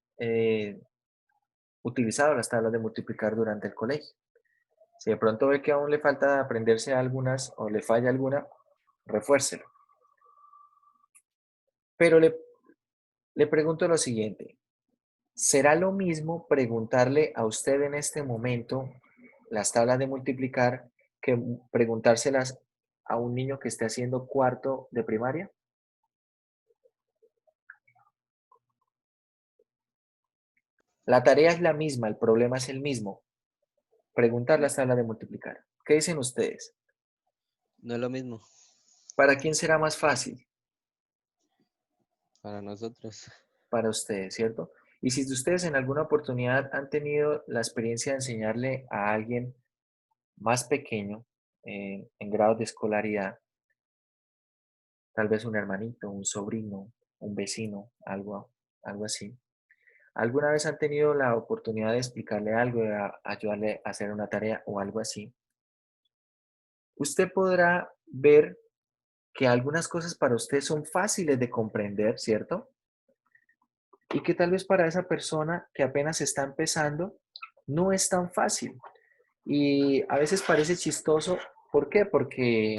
utilizado las tablas de multiplicar durante el colegio. Si de pronto ve que aún le falta aprenderse algunas o le falla alguna, refuércelo. Pero le pregunto lo siguiente, ¿será lo mismo preguntarle a usted en este momento las tablas de multiplicar que preguntárselas a un niño que esté haciendo cuarto de primaria? La tarea es la misma, el problema es el mismo. Preguntar las tablas de multiplicar. ¿Qué dicen ustedes? No es lo mismo ¿Para quién será más fácil? para nosotros. Para ustedes, ¿cierto? Y si ustedes en alguna oportunidad han tenido la experiencia de enseñarle a alguien más pequeño, en grados de escolaridad, tal vez un hermanito, un sobrino, un vecino, algo así. ¿Alguna vez han tenido la oportunidad de explicarle algo, de ayudarle a hacer una tarea o algo así? Usted podrá ver que algunas cosas para usted son fáciles de comprender, ¿cierto? Y que tal vez para esa persona que apenas está empezando no es tan fácil. Y a veces parece chistoso. ¿Por qué? Porque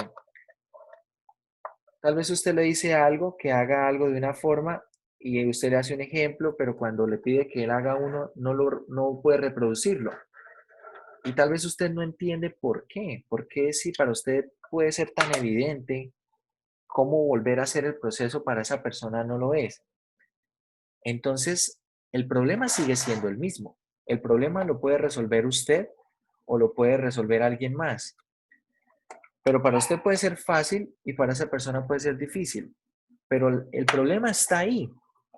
tal vez usted le dice algo, que haga algo de una forma y usted le hace un ejemplo, pero cuando le pide que él haga uno, no puede reproducirlo. Y tal vez usted no entiende por qué. ¿Por qué si para usted puede ser tan evidente, cómo volver a hacer el proceso para esa persona no lo es? Entonces, el problema sigue siendo el mismo. El problema lo puede resolver usted o lo puede resolver alguien más. Pero para usted puede ser fácil y para esa persona puede ser difícil. Pero el problema está ahí.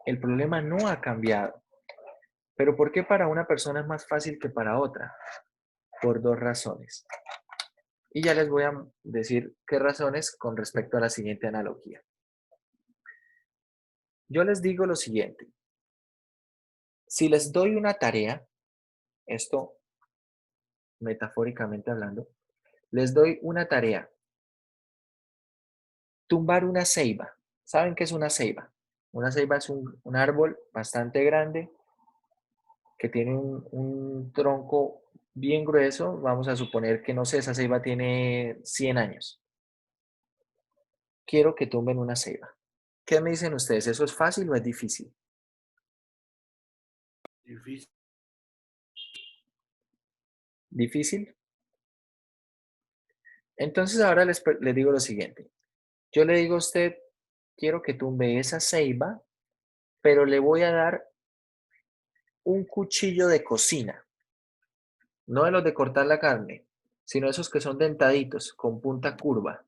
El problema no ha cambiado. Pero ¿por qué para una persona es más fácil que para otra? Por dos razones. Y ya les voy a decir qué razones con respecto a la siguiente analogía. Yo les digo lo siguiente. Si les doy una tarea, esto metafóricamente hablando, les doy una tarea. Tumbar una ceiba. ¿Saben qué es una ceiba? Una ceiba es un árbol bastante grande que tiene un tronco bien grueso. Vamos a suponer que, no sé, esa ceiba tiene 100 años. Quiero que tumben una ceiba. ¿Qué me dicen ustedes? ¿Eso es fácil o es difícil? Difícil. ¿Difícil? Entonces ahora les digo lo siguiente. Yo le digo a usted, quiero que tumbe esa ceiba, pero le voy a dar un cuchillo de cocina. No de los de cortar la carne, sino esos que son dentaditos, con punta curva.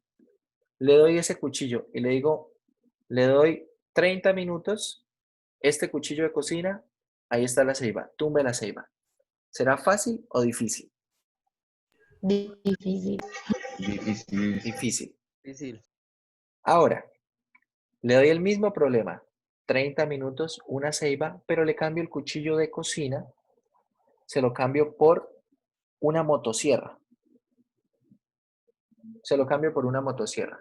Le doy ese cuchillo y le digo, le doy 30 minutos, este cuchillo de cocina, ahí está la ceiba, tumbe la ceiba. ¿Será fácil o difícil? Difícil. Difícil. Difícil. Difícil. Ahora, le doy el mismo problema, 30 minutos, una ceiba, pero le cambio el cuchillo de cocina, se lo cambio por una motosierra. Se lo cambio por una motosierra.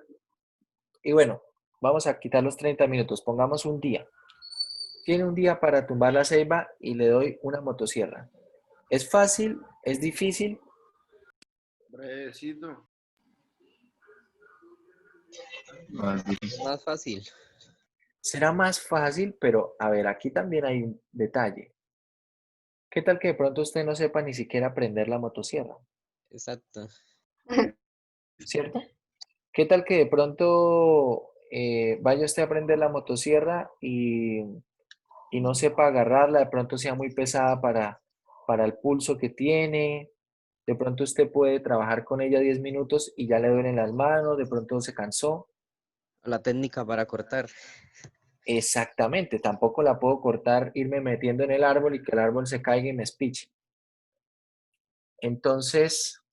Y bueno, vamos a quitar los 30 minutos, pongamos un día. Tiene un día para tumbar la ceiba y le doy una motosierra. ¿Es fácil? ¿Es difícil? Brevecito. Más difícil. Más fácil. Será más fácil, pero a ver, aquí también hay un detalle. ¿Qué tal que de pronto usted no sepa ni siquiera prender la motosierra? Exacto. ¿Cierto? ¿Qué tal que de pronto vaya usted a prender la motosierra y no sepa agarrarla? De pronto sea muy pesada para el pulso que tiene. De pronto usted puede trabajar con ella 10 minutos y ya le duelen las manos, de pronto se cansó. La técnica para cortar. Exactamente, tampoco la puedo cortar, irme metiendo en el árbol y que el árbol se caiga y me espiche. Entonces,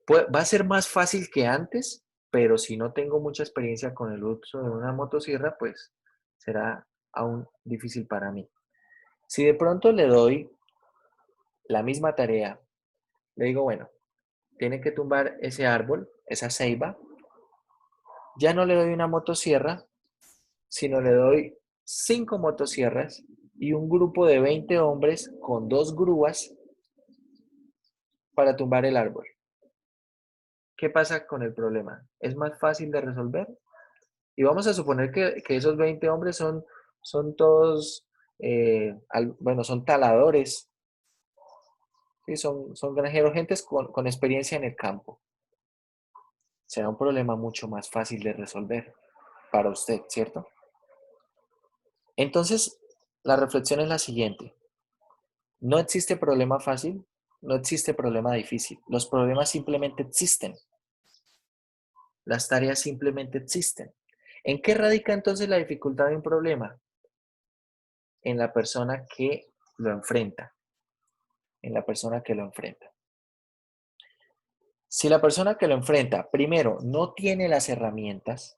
va a ser más fácil que antes, pero si no tengo mucha experiencia con el uso de una motosierra, pues será aún difícil para mí. Si de pronto le doy la misma tarea, le digo, bueno, tiene que tumbar ese árbol, esa ceiba, ya no le doy una motosierra, sino le doy 5 motosierras y un grupo de 20 hombres con 2 grúas para tumbar el árbol. ¿Qué pasa con el problema? ¿Es más fácil de resolver? Y vamos a suponer que esos 20 hombres son todos, bueno, son taladores, ¿sí? Son granjeros, gentes con experiencia en el campo. Será un problema mucho más fácil de resolver para usted, ¿cierto? Entonces, la reflexión es la siguiente. No existe problema fácil, no existe problema difícil. Los problemas simplemente existen. Las tareas simplemente existen. ¿En qué radica entonces la dificultad de un problema? En la persona que lo enfrenta. En la persona que lo enfrenta. Si la persona que lo enfrenta, primero, no tiene las herramientas,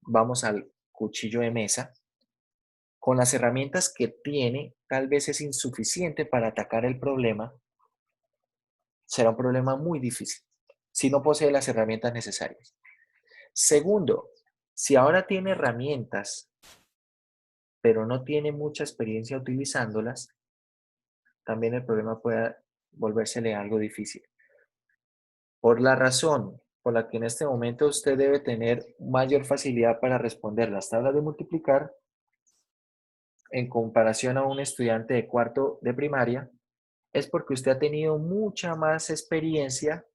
vamos al cuchillo de mesa, con las herramientas que tiene, tal vez es insuficiente para atacar el problema, será un problema muy difícil, si no posee las herramientas necesarias. Segundo, si ahora tiene herramientas, pero no tiene mucha experiencia utilizándolas, también el problema puede volvérsele algo difícil. Por la razón por la que en este momento usted debe tener mayor facilidad para responder las tablas de multiplicar en comparación a un estudiante de cuarto de primaria, es porque usted ha tenido mucha más experiencia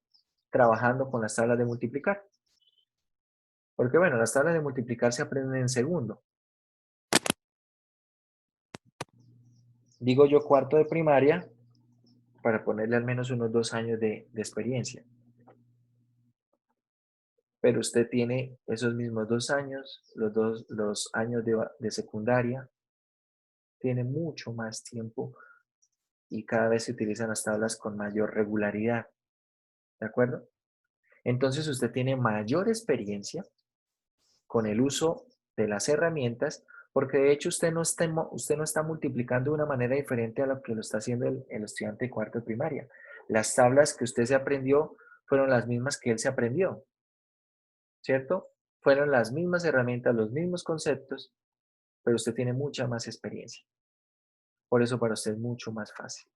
trabajando con las tablas de multiplicar. Porque bueno, las tablas de multiplicar se aprenden en segundo. Digo yo cuarto de primaria para ponerle al menos unos 2 años de experiencia. Pero usted tiene esos mismos 2 años, los años de secundaria, tiene mucho más tiempo y cada vez se utilizan las tablas con mayor regularidad. ¿De acuerdo? Entonces usted tiene mayor experiencia con el uso de las herramientas, porque de hecho usted no está multiplicando de una manera diferente a lo que lo está haciendo el estudiante de cuarto de primaria. Las tablas que usted se aprendió fueron las mismas que él se aprendió, ¿cierto? Fueron las mismas herramientas, los mismos conceptos, pero usted tiene mucha más experiencia. Por eso para usted es mucho más fácil.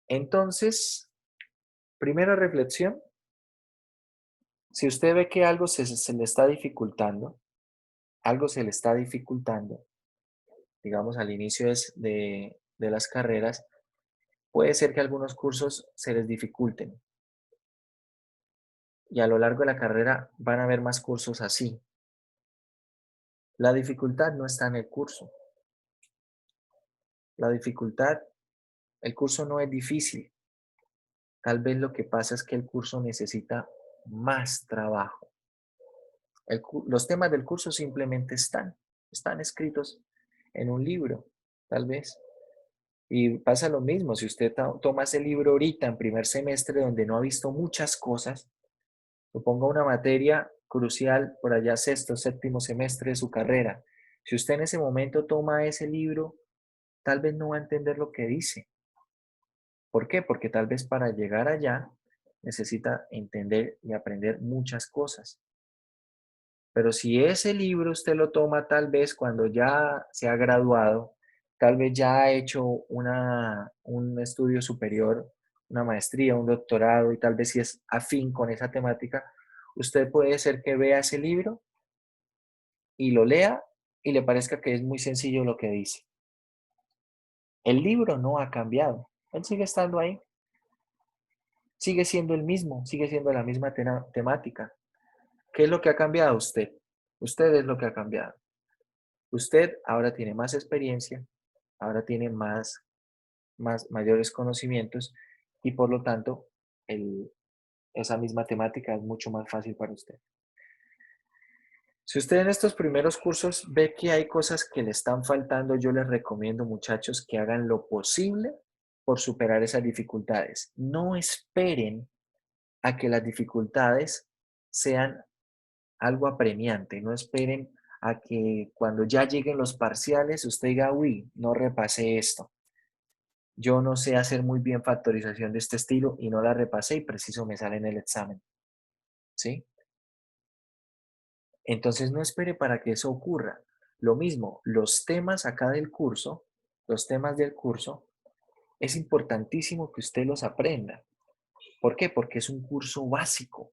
Entonces, primera reflexión, si usted ve que algo se le está dificultando, digamos al inicio de las carreras, puede ser que algunos cursos se les dificulten. Y a lo largo de la carrera van a haber más cursos así. La dificultad no está en el curso. La dificultad, el curso no es difícil. Tal vez lo que pasa es que el curso necesita más trabajo. Los temas del curso simplemente están escritos en un libro, tal vez. Y pasa lo mismo, si usted toma ese libro ahorita en primer semestre donde no ha visto muchas cosas, suponga una materia crucial por allá sexto, séptimo semestre de su carrera. Si usted en ese momento toma ese libro, tal vez no va a entender lo que dice. ¿Por qué? Porque tal vez para llegar allá necesita entender y aprender muchas cosas. Pero si ese libro usted lo toma tal vez cuando ya se ha graduado, tal vez ya ha hecho un estudio superior, una maestría, un doctorado, y tal vez si es afín con esa temática, usted puede ser que vea ese libro y lo lea y le parezca que es muy sencillo lo que dice. El libro no ha cambiado, él sigue estando ahí, sigue siendo el mismo, sigue siendo la misma temática. ¿Qué es lo que ha cambiado usted? Usted es lo que ha cambiado. Usted ahora tiene más experiencia, ahora tiene mayores conocimientos y por lo tanto esa misma temática es mucho más fácil para usted. Si usted en estos primeros cursos ve que hay cosas que le están faltando, yo les recomiendo, muchachos, que hagan lo posible por superar esas dificultades. No esperen a que las dificultades sean algo apremiante. No esperen a que cuando ya lleguen los parciales usted diga, uy, no repasé esto. Yo no sé hacer muy bien factorización de este estilo y no la repasé y preciso me sale en el examen. ¿Sí? Entonces no espere para que eso ocurra. Lo mismo, los temas acá del curso, los temas del curso, es importantísimo que usted los aprenda. ¿Por qué? Porque es un curso básico.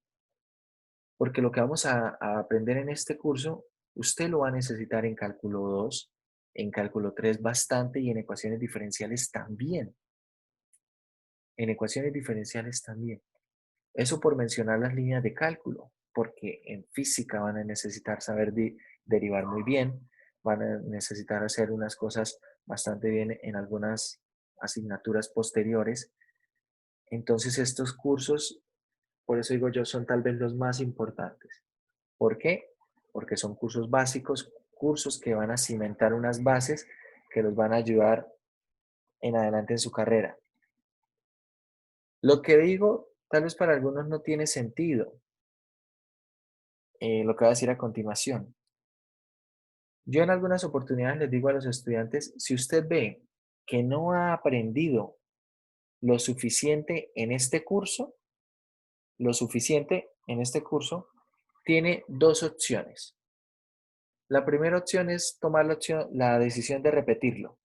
Porque lo que vamos a aprender en este curso, usted lo va a necesitar en cálculo 2, en cálculo 3 bastante y en ecuaciones diferenciales también. En ecuaciones diferenciales también. Eso por mencionar las líneas de cálculo, porque en física van a necesitar saber derivar muy bien, van a necesitar hacer unas cosas bastante bien en algunas asignaturas posteriores. Entonces estos cursos, por eso digo yo, son tal vez los más importantes. ¿Por qué? Porque son cursos básicos, cursos que van a cimentar unas bases que los van a ayudar en adelante en su carrera. Lo que digo, tal vez para algunos no tiene sentido, lo que voy a decir a continuación. Yo en algunas oportunidades les digo a los estudiantes, si usted ve que no ha aprendido lo suficiente en este curso, tiene dos opciones. La primera opción es tomar la decisión de repetirlo.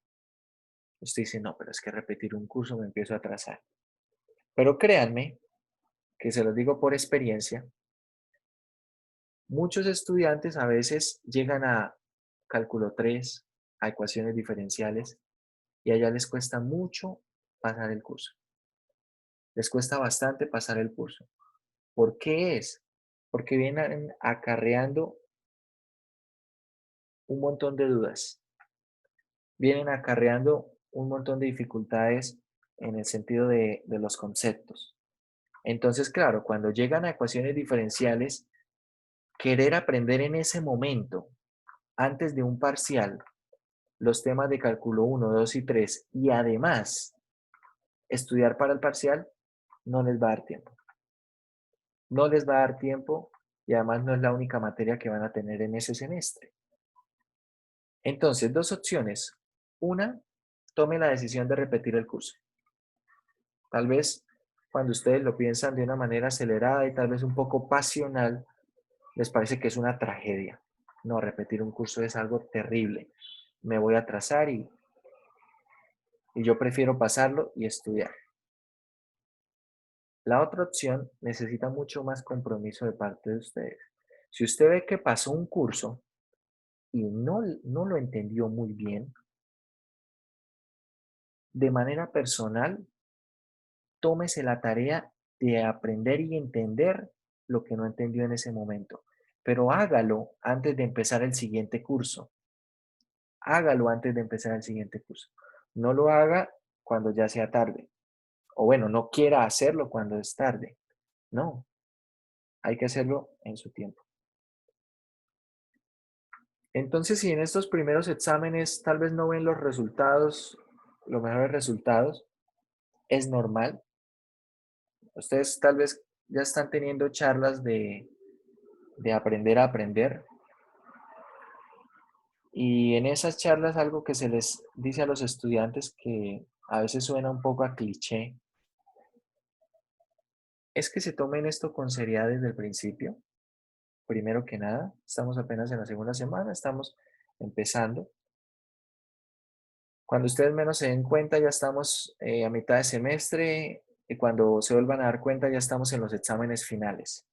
Usted dice, no, pero es que repetir un curso me empiezo a atrasar. Pero créanme, que se los digo por experiencia, muchos estudiantes a veces llegan a cálculo 3, a ecuaciones diferenciales, y allá les cuesta mucho pasar el curso. Les cuesta bastante pasar el curso. ¿Por qué es? Porque vienen acarreando un montón de dudas. Vienen acarreando un montón de dificultades en el sentido de los conceptos. Entonces, claro, cuando llegan a ecuaciones diferenciales, querer aprender en ese momento, antes de un parcial, los temas de cálculo 1, 2 y 3, y además estudiar para el parcial, no les va a dar tiempo. No les va a dar tiempo y además no es la única materia que van a tener en ese semestre. Entonces, dos opciones. Una, tome la decisión de repetir el curso. Tal vez cuando ustedes lo piensan de una manera acelerada y tal vez un poco pasional, les parece que es una tragedia. No, repetir un curso es algo terrible. Me voy a atrasar y yo prefiero pasarlo y estudiar. La otra opción necesita mucho más compromiso de parte de ustedes. Si usted ve que pasó un curso y no lo entendió muy bien, de manera personal, tómese la tarea de aprender y entender lo que no entendió en ese momento. pero hágalo antes de empezar el siguiente curso. Hágalo antes de empezar el siguiente curso. No lo haga cuando ya sea tarde. O bueno, no quiera hacerlo cuando es tarde. No, hay que hacerlo en su tiempo. Entonces, si en estos primeros exámenes tal vez no ven los resultados, los mejores resultados, es normal. Ustedes tal vez ya están teniendo charlas de aprender a aprender. Y en esas charlas algo que se les dice a los estudiantes que a veces suena un poco a cliché, es que se tomen esto con seriedad desde el principio. Primero que nada, estamos apenas en la segunda semana, estamos empezando. Cuando ustedes menos se den cuenta, ya estamos a mitad de semestre y cuando se vuelvan a dar cuenta, ya estamos en los exámenes finales.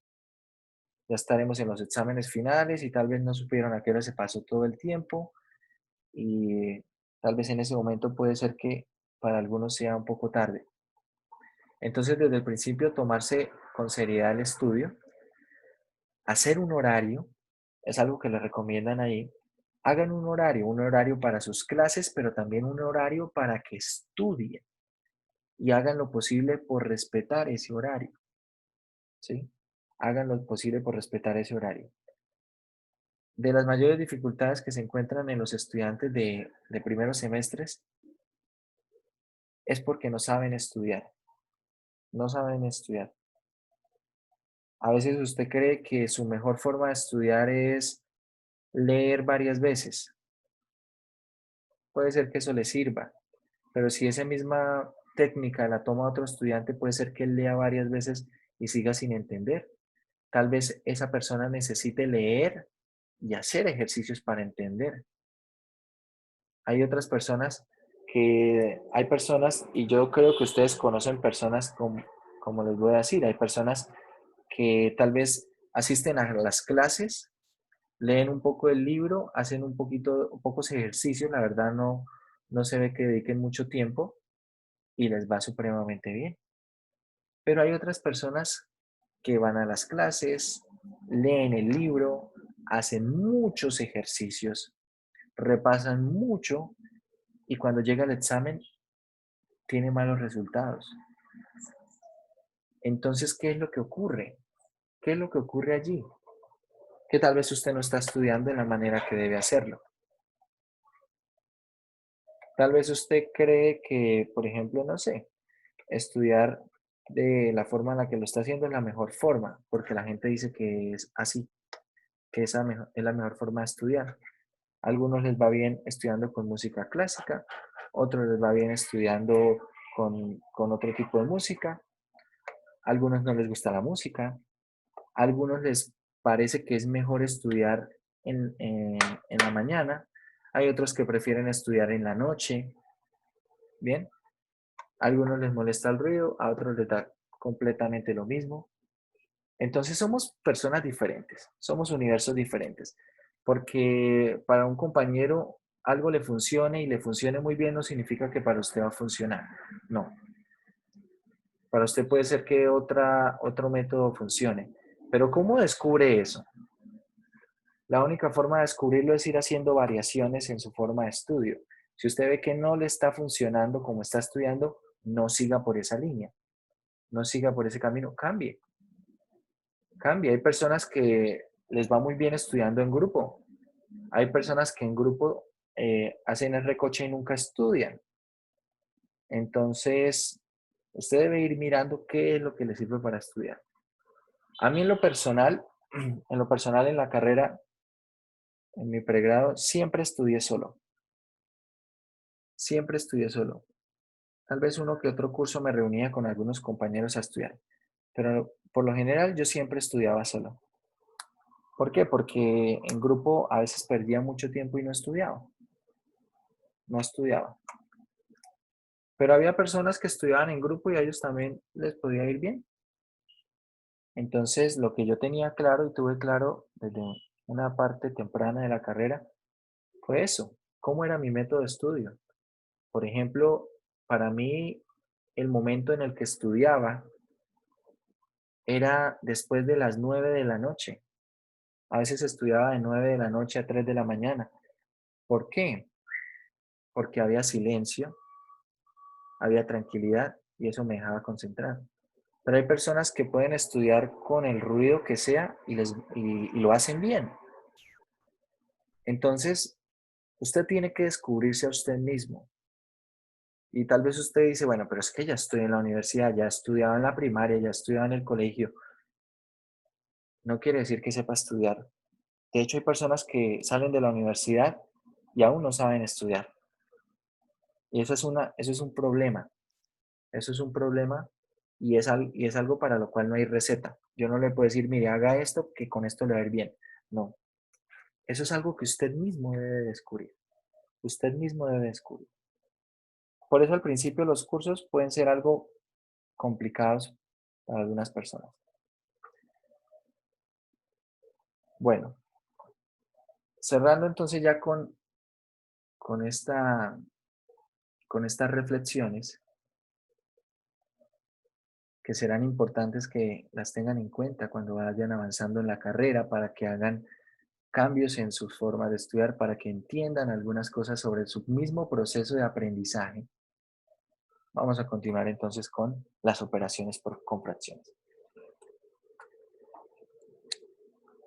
Ya estaremos en los exámenes finales y tal vez no supieron a qué hora se pasó todo el tiempo y tal vez en ese momento puede ser que para algunos sea un poco tarde. Entonces, desde el principio, tomarse con seriedad el estudio, hacer un horario, es algo que les recomiendan ahí. Hagan un horario para sus clases, pero también un horario para que estudien y hagan lo posible por respetar ese horario, ¿sí? Hagan lo posible por respetar ese horario. De las mayores dificultades que se encuentran en los estudiantes de primeros semestres es porque no saben estudiar. No saben estudiar. A veces usted cree que su mejor forma de estudiar es leer varias veces. Puede ser que eso le sirva, pero si esa misma técnica la toma otro estudiante, puede ser que él lea varias veces y siga sin entender. Tal vez esa persona necesite leer y hacer ejercicios para entender. Hay otras personas hay personas, y yo creo que ustedes conocen personas como les voy a decir, hay personas que tal vez asisten a las clases, leen un poco el libro, hacen pocos ejercicios, la verdad no se ve que dediquen mucho tiempo y les va supremamente bien. Pero hay otras personas que van a las clases, leen el libro, hacen muchos ejercicios, repasan mucho y cuando llega el examen tiene malos resultados. Entonces, ¿qué es lo que ocurre? ¿Qué es lo que ocurre allí? Que tal vez usted no está estudiando de la manera que debe hacerlo. Tal vez usted cree que, por ejemplo, no sé, estudiar de la forma en la que lo está haciendo es la mejor forma, porque la gente dice que es así, que esa es la mejor forma de estudiar. A algunos les va bien estudiando con música clásica, otros les va bien estudiando con otro tipo de música, a algunos no les gusta la música, a algunos les parece que es mejor estudiar en la mañana, hay otros que prefieren estudiar en la noche, ¿bien? A algunos les molesta el ruido, a otros les da completamente lo mismo. Entonces somos personas diferentes, somos universos diferentes, porque para un compañero algo le funcione y le funcione muy bien no significa que para usted va a funcionar. No. Para usted puede ser que otro método funcione. Pero ¿cómo descubre eso? La única forma de descubrirlo es ir haciendo variaciones en su forma de estudio. Si usted ve que no le está funcionando como está estudiando, no siga por esa línea, no siga por ese camino, cambie. Cambie. Hay personas que les va muy bien estudiando en grupo. Hay personas que en grupo hacen el recoche y nunca estudian. Entonces, usted debe ir mirando qué es lo que le sirve para estudiar. A mí en lo personal en la carrera, en mi pregrado, siempre estudié solo. Siempre estudié solo. Tal vez uno que otro curso me reunía con algunos compañeros a estudiar, pero por lo general yo siempre estudiaba solo. ¿Por qué? Porque en grupo a veces perdía mucho tiempo y no estudiaba. No estudiaba. Pero había personas que estudiaban en grupo y a ellos también les podía ir bien. Entonces, lo que yo tenía claro y tuve claro desde una parte temprana de la carrera fue eso. ¿Cómo era mi método de estudio? Por ejemplo, para mí, el momento en el que estudiaba era después de las 9 de la noche. A veces estudiaba de 9 de la noche a 3 de la mañana. ¿Por qué? Porque había silencio, había tranquilidad y eso me dejaba concentrar. Pero hay personas que pueden estudiar con el ruido que sea y lo hacen bien. Entonces, usted tiene que descubrirse a usted mismo. Y tal vez usted dice, bueno, pero es que ya estoy en la universidad, ya he estudiado en la primaria, ya he estudiado en el colegio. No quiere decir que sepa estudiar. De hecho, hay personas que salen de la universidad y aún no saben estudiar. Y eso es un problema. Eso es un problema y es algo para lo cual no hay receta. Yo no le puedo decir, mire, haga esto, que con esto le va a ir bien. No. Eso es algo que usted mismo debe descubrir. Usted mismo debe descubrir. Por eso al principio los cursos pueden ser algo complicados para algunas personas. Bueno, cerrando entonces ya con, esta, con estas reflexiones, que serán importantes que las tengan en cuenta cuando vayan avanzando en la carrera para que hagan cambios en sus formas de estudiar, para que entiendan algunas cosas sobre su mismo proceso de aprendizaje. Vamos a continuar entonces con las operaciones con fracciones.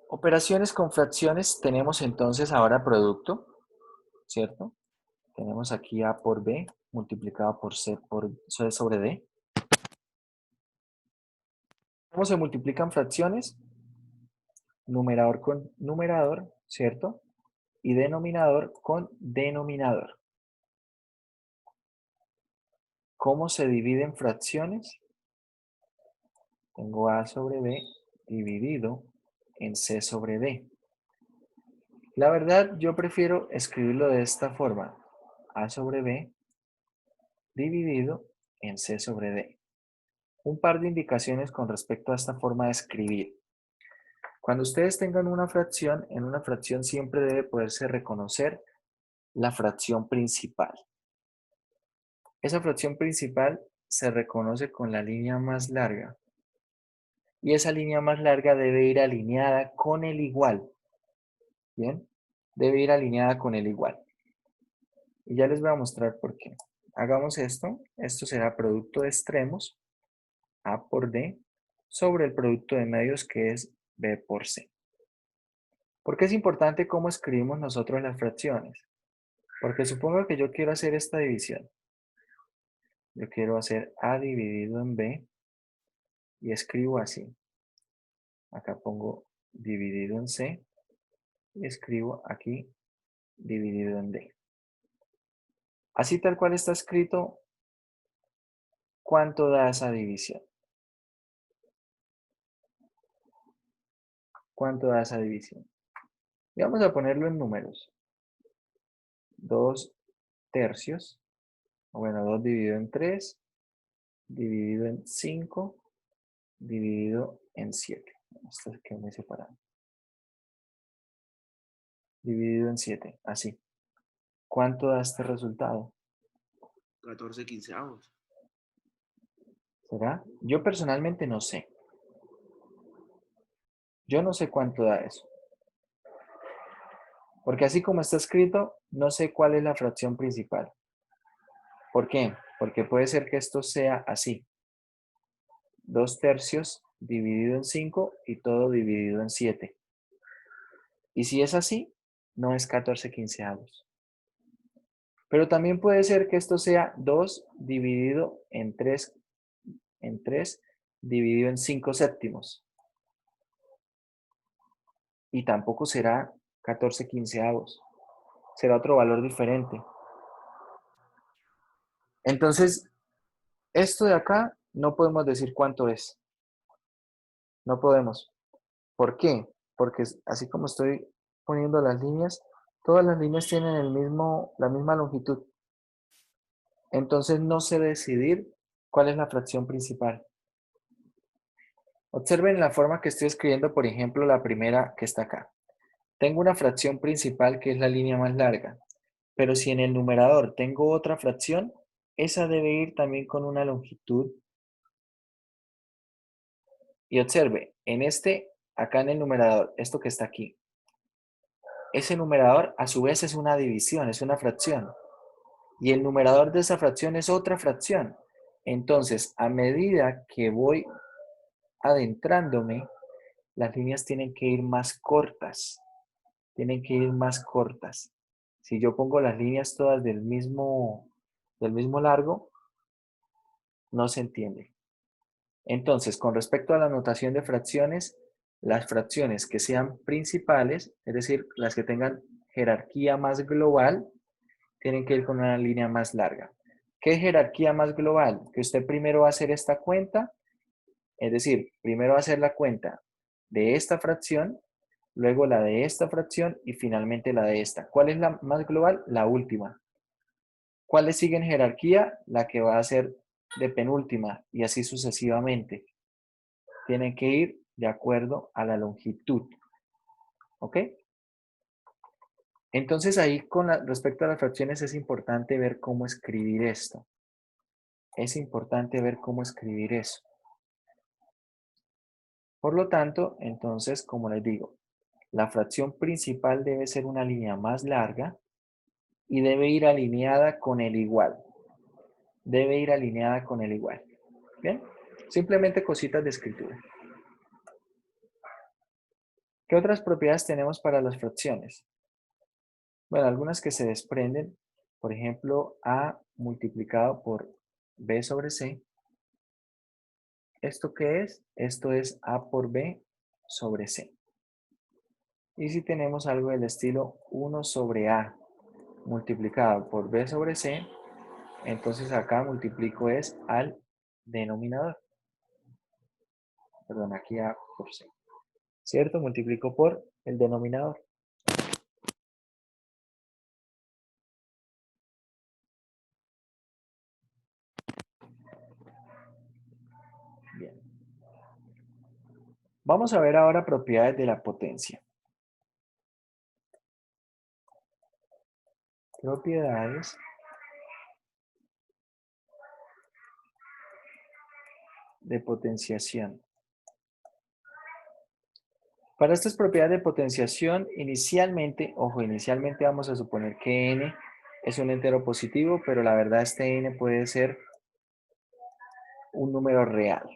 Operaciones con fracciones, tenemos entonces ahora producto, ¿cierto? Tenemos aquí A por B multiplicado por C sobre D. ¿Cómo se multiplican fracciones? Numerador con numerador, ¿cierto? Y denominador con denominador. ¿Cómo se dividen fracciones? Tengo A sobre B dividido en C sobre D. La verdad, yo prefiero escribirlo de esta forma. A sobre B dividido en C sobre D. Un par de indicaciones con respecto a esta forma de escribir. Cuando ustedes tengan una fracción, en una fracción siempre debe poderse reconocer la fracción principal. Esa fracción principal se reconoce con la línea más larga. Y esa línea más larga debe ir alineada con el igual. ¿Bien? Debe ir alineada con el igual. Y ya les voy a mostrar por qué. Hagamos esto. Esto será producto de extremos, A por D, sobre el producto de medios que es B por C. ¿Por qué es importante cómo escribimos nosotros las fracciones? Porque supongo que yo quiero hacer esta división. Yo quiero hacer A dividido en B y escribo así. Acá pongo dividido en C y escribo aquí dividido en D. Así tal cual está escrito, ¿cuánto da esa división? ¿Cuánto da esa división? Y vamos a ponerlo en números. 2 tercios, o bueno, 2 dividido en 3, dividido en 5, dividido en 7. Esto es que me he separado. Dividido en 7, así. ¿Cuánto da este resultado? 14 quinceavos. ¿Será? Yo personalmente no sé. Yo no sé cuánto da eso. Porque así como está escrito, no sé cuál es la fracción principal. ¿Por qué? Porque puede ser que esto sea así. 2 tercios dividido en 5 y todo dividido en 7. Y si es así, no es 14 quinceavos. Pero también puede ser que esto sea 2 dividido en 3 dividido en 5 séptimos. Y tampoco será 14 quinceavos. Será otro valor diferente. Entonces, esto de acá no podemos decir cuánto es. No podemos. ¿Por qué? Porque así como estoy poniendo las líneas, todas las líneas tienen la misma longitud. Entonces no sé decidir cuál es la fracción principal. Observen la forma que estoy escribiendo, por ejemplo, la primera que está acá. Tengo una fracción principal que es la línea más larga, pero si en el numerador tengo otra fracción, esa debe ir también con una longitud. Y observe, en este acá en el numerador, esto que está aquí. Ese numerador a su vez es una división, es una fracción. Y el numerador de esa fracción es otra fracción. Entonces, a medida que voy adentrándome, las líneas tienen que ir más cortas. Tienen que ir más cortas. Si yo pongo las líneas todas del mismo largo, no se entiende. Entonces, con respecto a la notación de fracciones, las fracciones que sean principales, es decir, las que tengan jerarquía más global, tienen que ir con una línea más larga. ¿Qué es jerarquía más global? Que usted primero va a hacer esta cuenta, es decir, primero va a hacer la cuenta de esta fracción, luego la de esta fracción y finalmente la de esta. ¿Cuál es la más global? La última. ¿Cuál le sigue en jerarquía? La que va a ser de penúltima y así sucesivamente. Tienen que ir de acuerdo a la longitud. ¿Ok? Entonces ahí respecto a las fracciones es importante ver cómo escribir esto. Es importante ver cómo escribir eso. Por lo tanto, entonces, como les digo, la fracción principal debe ser una línea más larga y debe ir alineada con el igual. Debe ir alineada con el igual. ¿Bien? Simplemente cositas de escritura. ¿Qué otras propiedades tenemos para las fracciones? Bueno, algunas que se desprenden, por ejemplo, A multiplicado por B sobre C. ¿Esto qué es? Esto es A por B sobre C. Y si tenemos algo del estilo 1 sobre A multiplicado por B sobre C, entonces acá multiplico es al denominador. Perdón, aquí A por C. ¿Cierto? Multiplico por el denominador. Bien. Vamos a ver ahora propiedades de la potencia. Propiedades de potenciación. Para estas propiedades de potenciación, inicialmente, ojo, inicialmente vamos a suponer que n es un entero positivo, pero la verdad este n puede ser un número real.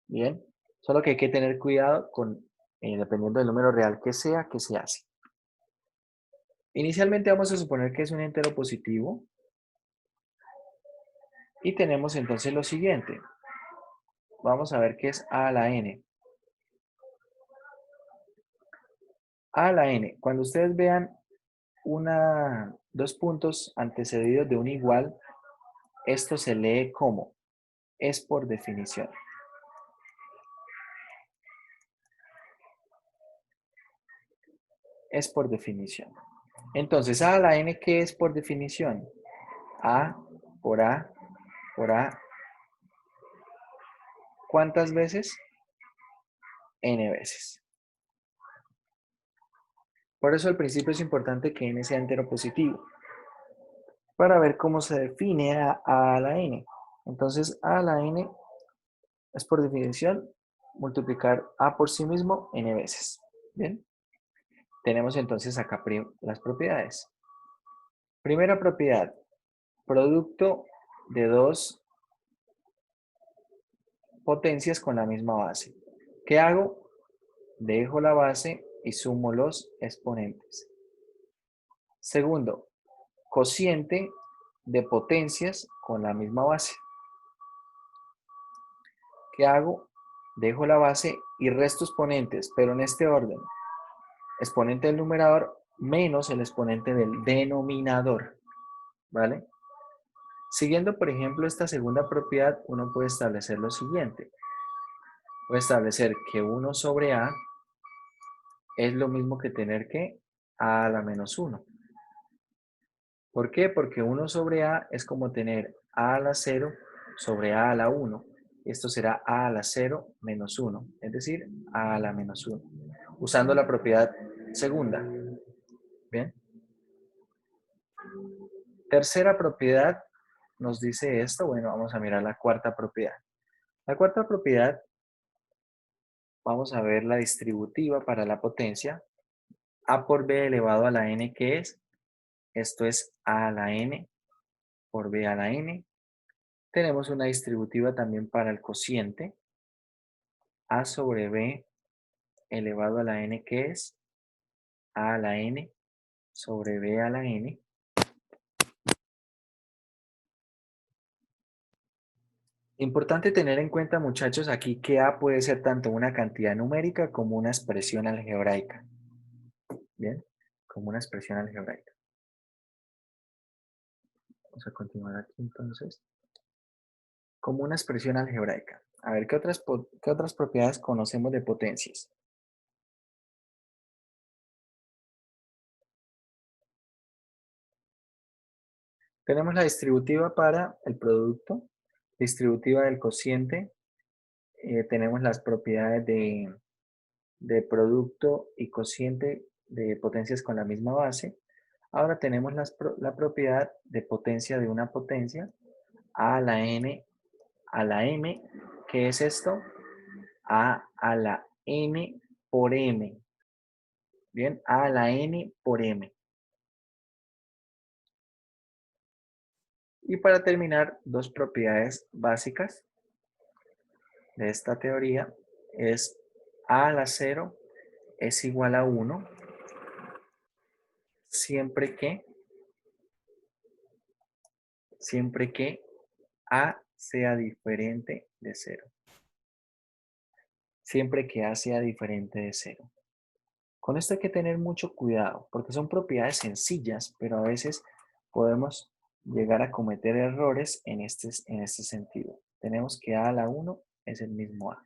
Bien, solo que hay que tener cuidado con, dependiendo del número real que sea, qué se hace. Inicialmente vamos a suponer que es un entero positivo. Y tenemos entonces lo siguiente. Vamos a ver qué es a a la n. A a la n. Cuando ustedes vean dos puntos antecedidos de un igual, esto se lee como es por definición. Es por definición. Entonces, a la n, ¿qué es por definición? A por A por A. ¿Cuántas veces? N veces. Por eso al principio es importante que n sea entero positivo. Para ver cómo se define a la n. Entonces, a la n es por definición multiplicar a por sí mismo n veces. Bien. Tenemos entonces acá las propiedades. Primera propiedad, producto de dos potencias con la misma base. ¿Qué hago? Dejo la base y sumo los exponentes. Segundo, cociente de potencias con la misma base. ¿Qué hago? Dejo la base y resto exponentes, pero en este orden. Exponente del numerador menos el exponente del denominador. ¿Vale? Siguiendo, por ejemplo, esta segunda propiedad, uno puede establecer lo siguiente. Puede establecer que 1 sobre A es lo mismo que tener que A a la menos 1. ¿Por qué? Porque 1 sobre A es como tener A a la 0 sobre A a la 1. Esto será A a la 0 menos 1, es decir, A a la menos 1. Usando la propiedad segunda. ¿Bien? Tercera propiedad nos dice esto. Bueno, vamos a mirar la cuarta propiedad. La cuarta propiedad, vamos a ver la distributiva para la potencia. A por B elevado a la n, ¿qué es? Esto es A a la n por B a la n. Tenemos una distributiva también para el cociente. A sobre B elevado a la n, ¿qué es? A la n sobre B a la n. Importante tener en cuenta, muchachos, aquí que A puede ser tanto una cantidad numérica como una expresión algebraica. Bien, como una expresión algebraica. Vamos a continuar aquí entonces. Como una expresión algebraica. A ver, qué otras propiedades conocemos de potencias? Tenemos la distributiva para el producto, distributiva del cociente, tenemos las propiedades de producto y cociente de potencias con la misma base. Ahora tenemos la propiedad de potencia de una potencia, a a la n a la m. ¿Qué es esto? A la n por m. Bien, a la n por m. Y para terminar, dos propiedades básicas de esta teoría es a a la 0 es igual a 1 siempre que a sea diferente de 0. Siempre que a sea diferente de 0. Con esto hay que tener mucho cuidado, porque son propiedades sencillas, pero a veces podemos llegar a cometer errores en este sentido. Tenemos que a a la 1 es el mismo a.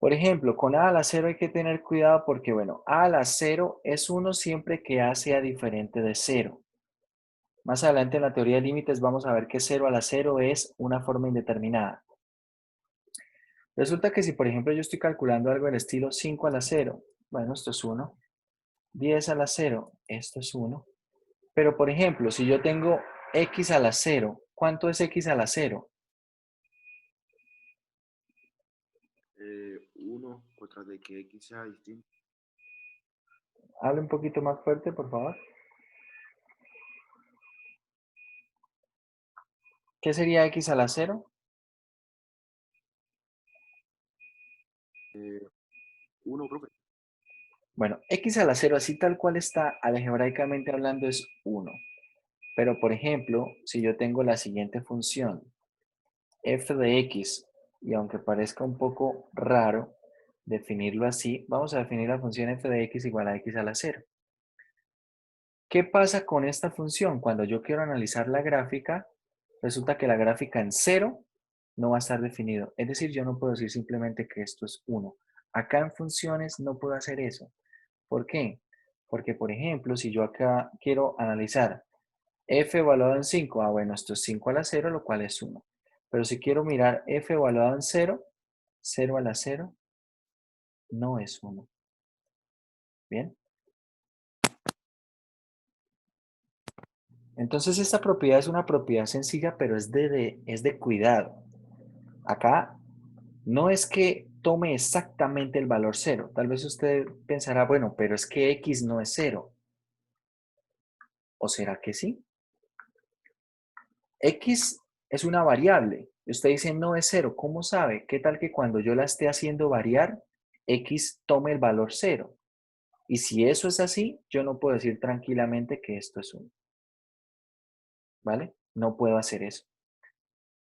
Por ejemplo, con a a la 0 hay que tener cuidado porque, bueno, a a la 0 es 1 siempre que a sea diferente de 0. Más adelante en la teoría de límites vamos a ver que 0 a la 0 es una forma indeterminada. Resulta que si, por ejemplo, yo estoy calculando algo del estilo 5 a la 0, bueno, esto es 1. 10 a la 0, esto es 1. Pero, por ejemplo, si yo tengo x a la 0, ¿cuánto es x a la 0? 1 contra de que x sea distinto. Hable un poquito más fuerte, por favor. ¿Qué sería x a la 0? 1, profe. Bueno, x a la 0, así tal cual está algebraicamente hablando, es 1. Pero, por ejemplo, si yo tengo la siguiente función, f de x, y aunque parezca un poco raro definirlo así, vamos a definir la función f de x igual a x a la 0. ¿Qué pasa con esta función? Cuando yo quiero analizar la gráfica, resulta que la gráfica en 0 no va a estar definido. Es decir, yo no puedo decir simplemente que esto es 1. Acá en funciones no puedo hacer eso. ¿Por qué? Porque, por ejemplo, si yo acá quiero analizar f evaluado en 5, bueno, esto es 5 a la 0, lo cual es 1. Pero si quiero mirar f evaluado en 0, 0 a la 0 no es 1. ¿Bien? Entonces esta propiedad es una propiedad sencilla, pero es de cuidado. Acá no es que tome exactamente el valor 0. Tal vez usted pensará, bueno, pero es que x no es 0. ¿O será que sí? X es una variable. Y usted dice no es 0. ¿Cómo sabe? ¿Qué tal que cuando yo la esté haciendo variar, x tome el valor 0? Y si eso es así, yo no puedo decir tranquilamente que esto es 1. ¿Vale? No puedo hacer eso.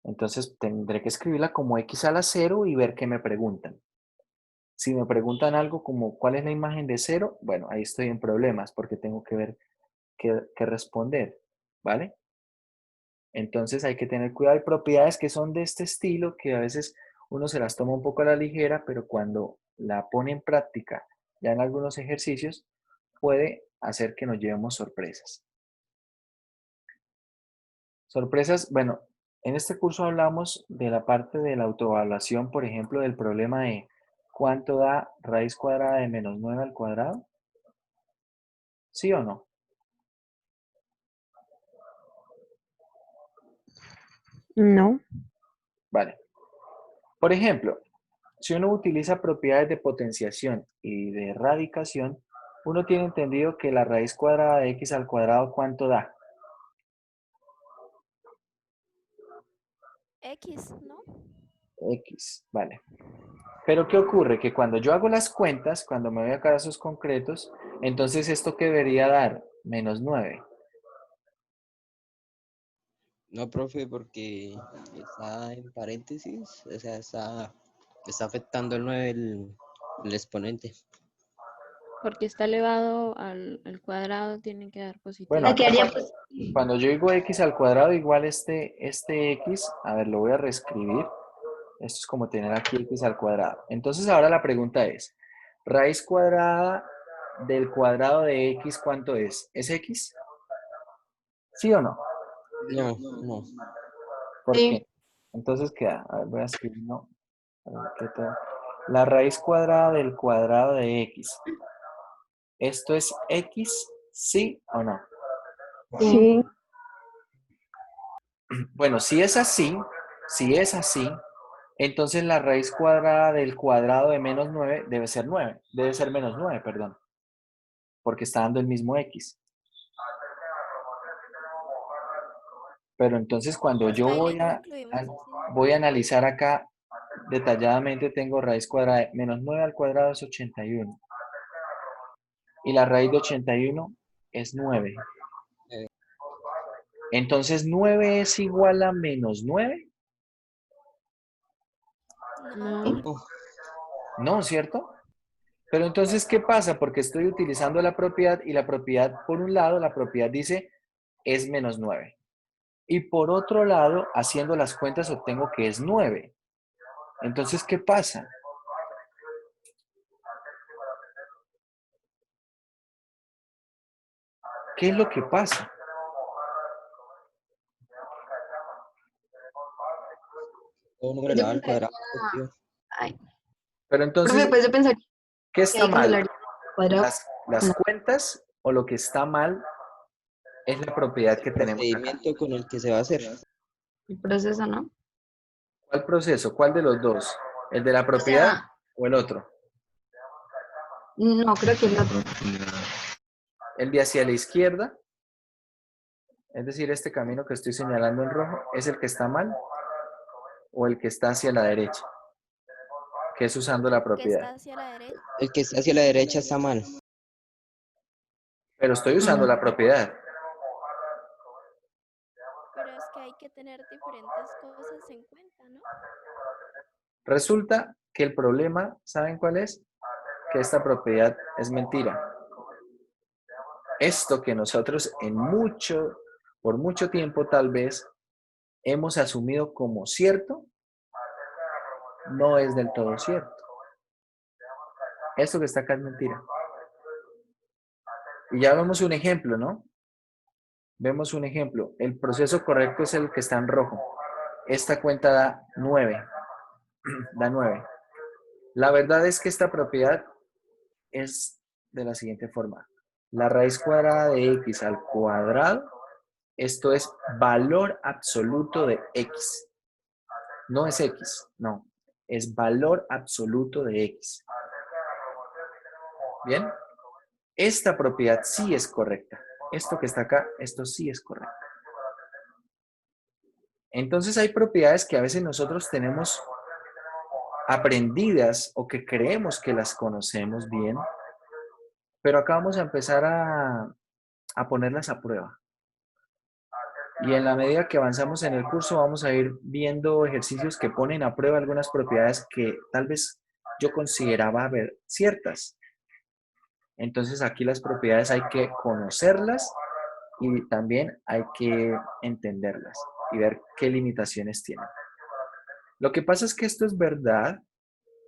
Entonces tendré que escribirla como x a la 0 y ver qué me preguntan. Si me preguntan algo como ¿cuál es la imagen de 0? Bueno, ahí estoy en problemas porque tengo que ver qué responder. ¿Vale? Entonces hay que tener cuidado. Hay propiedades que son de este estilo que a veces uno se las toma un poco a la ligera, pero cuando la pone en práctica ya en algunos ejercicios puede hacer que nos llevemos sorpresas. Sorpresas, bueno, en este curso hablamos de la parte de la autoevaluación, por ejemplo, del problema de cuánto da raíz cuadrada de menos 9 al cuadrado. ¿Sí o no? No. Vale. Por ejemplo, si uno utiliza propiedades de potenciación y de radicación, uno tiene entendido que la raíz cuadrada de x al cuadrado, ¿cuánto da? X, ¿no? X, vale. Pero ¿qué ocurre? Que cuando yo hago las cuentas, cuando me voy a casos concretos, entonces ¿esto qué debería dar? Menos 9. No, profe, porque está en paréntesis, o sea, está afectando el 9 el exponente. Porque está elevado al cuadrado, tiene que dar positivo. Bueno, La que acá haría cuando yo digo x al cuadrado igual este x, a ver, lo voy a reescribir. Esto es como tener aquí x al cuadrado. Entonces ahora la pregunta es, raíz cuadrada del cuadrado de x, ¿cuánto es? ¿Es x? ¿Sí o no? No, no. ¿Por Sí. qué? Entonces queda, a ver, voy a escribir, no. A ver, ¿qué tal? La raíz cuadrada del cuadrado de x. ¿Esto es x, sí o no? Sí. Bueno, si es así, entonces la raíz cuadrada del cuadrado de menos 9 debe ser 9. Debe ser menos 9, perdón. Porque está dando el mismo x. Pero entonces cuando yo Ahí voy le a, incluimos así. voy a analizar acá detalladamente, tengo raíz cuadrada de menos 9 al cuadrado es 81. Y la raíz de 81 es 9. Entonces 9 es igual a menos 9. No. No, No, ¿cierto? Pero entonces, ¿qué pasa? Porque estoy utilizando la propiedad y la propiedad, por un lado, la propiedad dice es menos 9. Y por otro lado, haciendo las cuentas, obtengo que es 9. Entonces, ¿qué pasa? ¿Qué es lo que pasa? todo número Yo elevado al pensaría, cuadrado positivo. ay, Pero entonces, profe, pues yo pensaría ¿qué que está hay que mal? hablar cuadrado. ¿Las cuentas o lo que está mal es la propiedad que El tenemos acá? procedimiento con el que se va a hacer. El proceso, ¿no? ¿Cuál proceso? ¿Cuál de los dos? ¿El de la O propiedad sea, o el otro? no, creo que el otro. El de hacia la izquierda, es decir, este camino que estoy señalando en rojo, ¿es el que está mal o el que está hacia la derecha? Que es usando la Que está propiedad. hacia la derecha. El que está hacia la derecha está mal. Pero estoy usando la propiedad. Pero es que hay que tener diferentes cosas en cuenta, ¿no? Resulta que el problema, ¿saben cuál es? Que esta propiedad es mentira. Esto que nosotros por mucho tiempo tal vez, hemos asumido como cierto, no es del todo cierto. Esto que está acá es mentira. Y ya vemos un ejemplo, ¿no? Vemos un ejemplo. El proceso correcto es el que está en rojo. Esta cuenta da 9. Da 9. La verdad es que esta propiedad es de la siguiente forma. La raíz cuadrada de x al cuadrado, esto es valor absoluto de x. No es x, no. Es valor absoluto de x. ¿Bien? Esta propiedad sí es correcta. Esto que está acá, esto sí es correcto. Entonces hay propiedades que a veces nosotros tenemos aprendidas o que creemos que las conocemos bien, pero acá vamos a empezar a ponerlas a prueba. Y en la medida que avanzamos en el curso vamos a ir viendo ejercicios que ponen a prueba algunas propiedades que tal vez yo consideraba haber ciertas. Entonces aquí las propiedades hay que conocerlas y también hay que entenderlas y ver qué limitaciones tienen. Lo que pasa es que esto es verdad,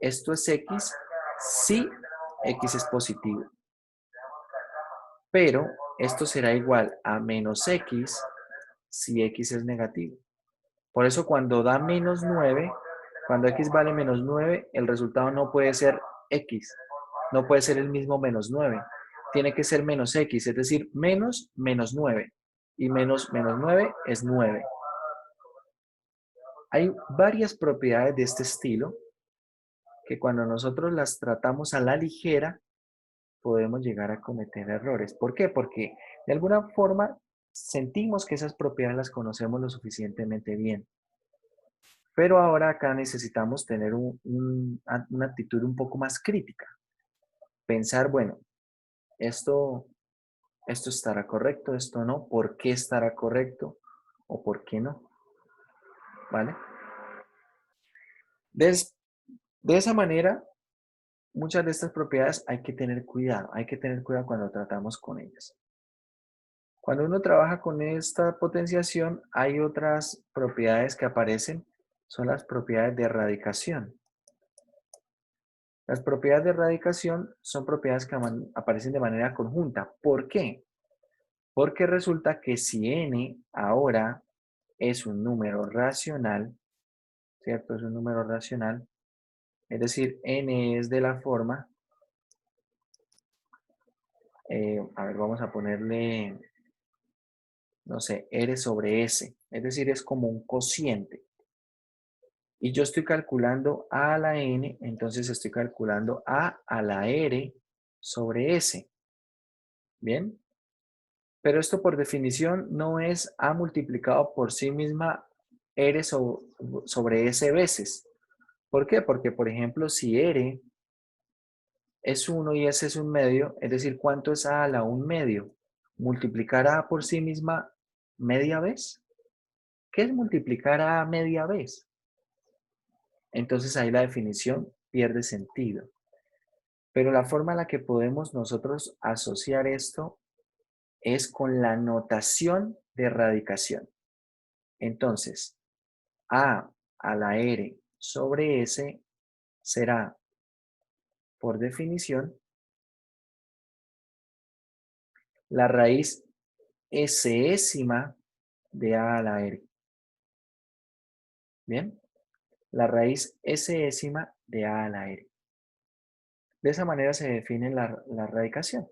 esto es x, si x es positivo. Pero esto será igual a menos x si x es negativo. Por eso cuando da menos 9, cuando x vale menos 9, el resultado no puede ser x, no puede ser el mismo menos 9. Tiene que ser menos x, es decir, menos 9. Y menos 9 es 9. Hay varias propiedades de este estilo que cuando nosotros las tratamos a la ligera, podemos llegar a cometer errores. ¿Por qué? Porque de alguna forma sentimos que esas propiedades las conocemos lo suficientemente bien. Pero ahora acá necesitamos tener una actitud un poco más crítica. Pensar, bueno, esto estará correcto, esto no, ¿por qué estará correcto o por qué no? ¿Vale? De esa manera, muchas de estas propiedades hay que tener cuidado cuando tratamos con ellas. Cuando uno trabaja con esta potenciación, hay otras propiedades que aparecen, son las propiedades de radicación. Las propiedades de radicación son propiedades que aparecen de manera conjunta. ¿Por qué? Porque resulta que si n ahora es un número racional, ¿cierto? Es un número racional, es decir, n es de la forma, a ver, vamos a ponerle, no sé, r sobre s, es decir, es como un cociente. Y yo estoy calculando a a la n, entonces estoy calculando a la r sobre s. ¿Bien? Pero esto por definición no es a multiplicado por sí misma r sobre s veces. ¿Por qué? Porque, por ejemplo, si r es 1 y s es un medio, es decir, ¿cuánto es a la 1 medio? ¿Multiplicar a por sí misma media vez? ¿Qué es multiplicar a media vez? Entonces ahí la definición pierde sentido. Pero la forma en la que podemos nosotros asociar esto es con la notación de radicación. Entonces, a la r sobre s será, por definición, la raíz sésima de a la r. ¿Bien? La raíz sésima de a la r. De esa manera se define la radicación.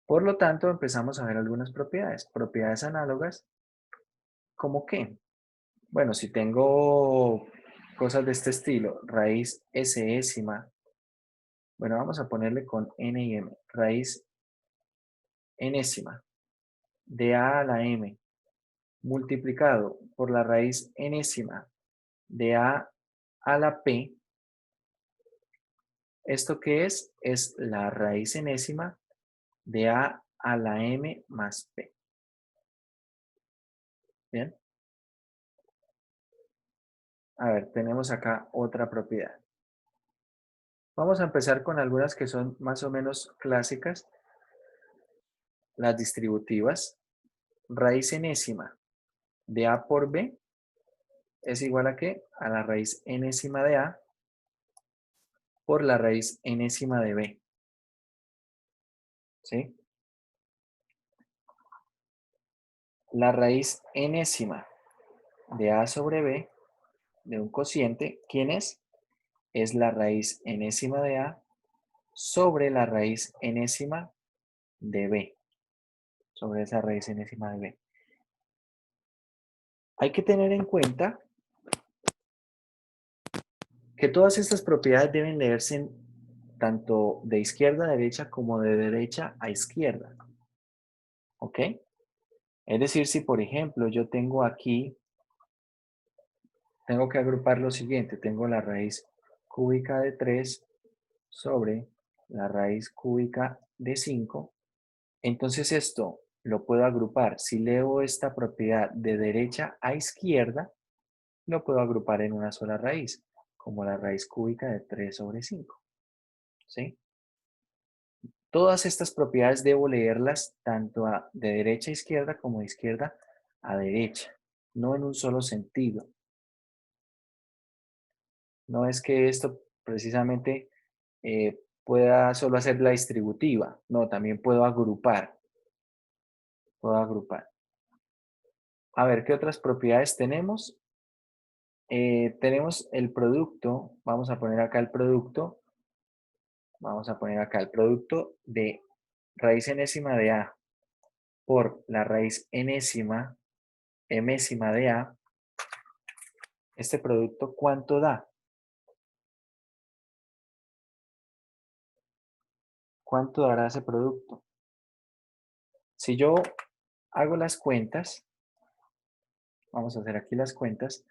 Por lo tanto, empezamos a ver algunas propiedades. Propiedades análogas, ¿cómo qué? Bueno, si tengo cosas de este estilo, raíz sésima, bueno, vamos a ponerle con n y m, raíz enésima de a la m multiplicado por la raíz enésima de a la p. ¿Esto qué es? Es la raíz enésima de a la m más p. ¿Bien? A ver, tenemos acá otra propiedad. Vamos a empezar con algunas que son más o menos clásicas. Las distributivas. Raíz enésima de a por b es igual a ¿qué? A la raíz enésima de a por la raíz enésima de b. ¿Sí? La raíz enésima de a sobre b de un cociente, ¿quién es? Es la raíz enésima de a sobre la raíz enésima de b. Sobre esa raíz enésima de b. Hay que tener en cuenta que todas estas propiedades deben leerse tanto de izquierda a derecha como de derecha a izquierda. ¿Ok? Es decir, si por ejemplo yo tengo aquí, tengo que agrupar lo siguiente, tengo la raíz cúbica de 3 sobre la raíz cúbica de 5, entonces esto lo puedo agrupar. Si leo esta propiedad de derecha a izquierda, lo puedo agrupar en una sola raíz, como la raíz cúbica de 3 sobre 5. ¿Sí? Todas estas propiedades debo leerlas tanto de derecha a izquierda como de izquierda a derecha, no en un solo sentido. No es que esto precisamente pueda solo hacer la distributiva, no, también puedo agrupar. Puedo agrupar. A ver, ¿qué otras propiedades tenemos? Tenemos el producto, vamos a poner acá el producto, de raíz enésima de a por la raíz enésima de a. Este producto, ¿cuánto da? ¿Cuánto dará ese producto? Si yo hago las cuentas, vamos a hacer aquí las cuentas,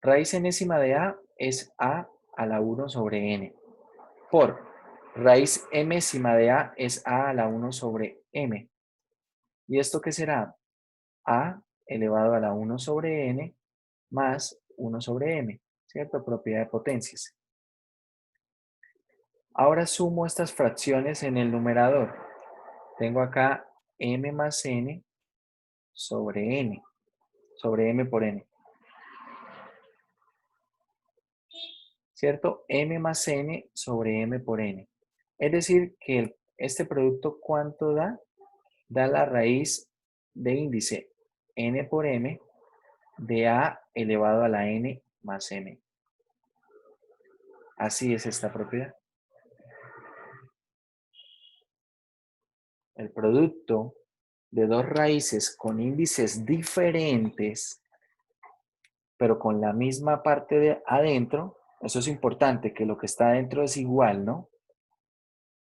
raíz enésima de a es a la 1 sobre n, por raíz mésima de a es a la 1 sobre m. ¿Y esto qué será? A elevado a la 1 sobre n más 1 sobre m, ¿cierto? Propiedad de potencias. Ahora sumo estas fracciones en el numerador. Tengo acá m más n sobre n, sobre m por n. ¿Cierto? M más n sobre m por n. Es decir, que este producto, ¿cuánto da? Da la raíz de índice n por m de a elevado a la n más m. Así es esta propiedad. El producto de dos raíces con índices diferentes, pero con la misma parte de adentro, eso es importante, que lo que está adentro es igual, ¿no?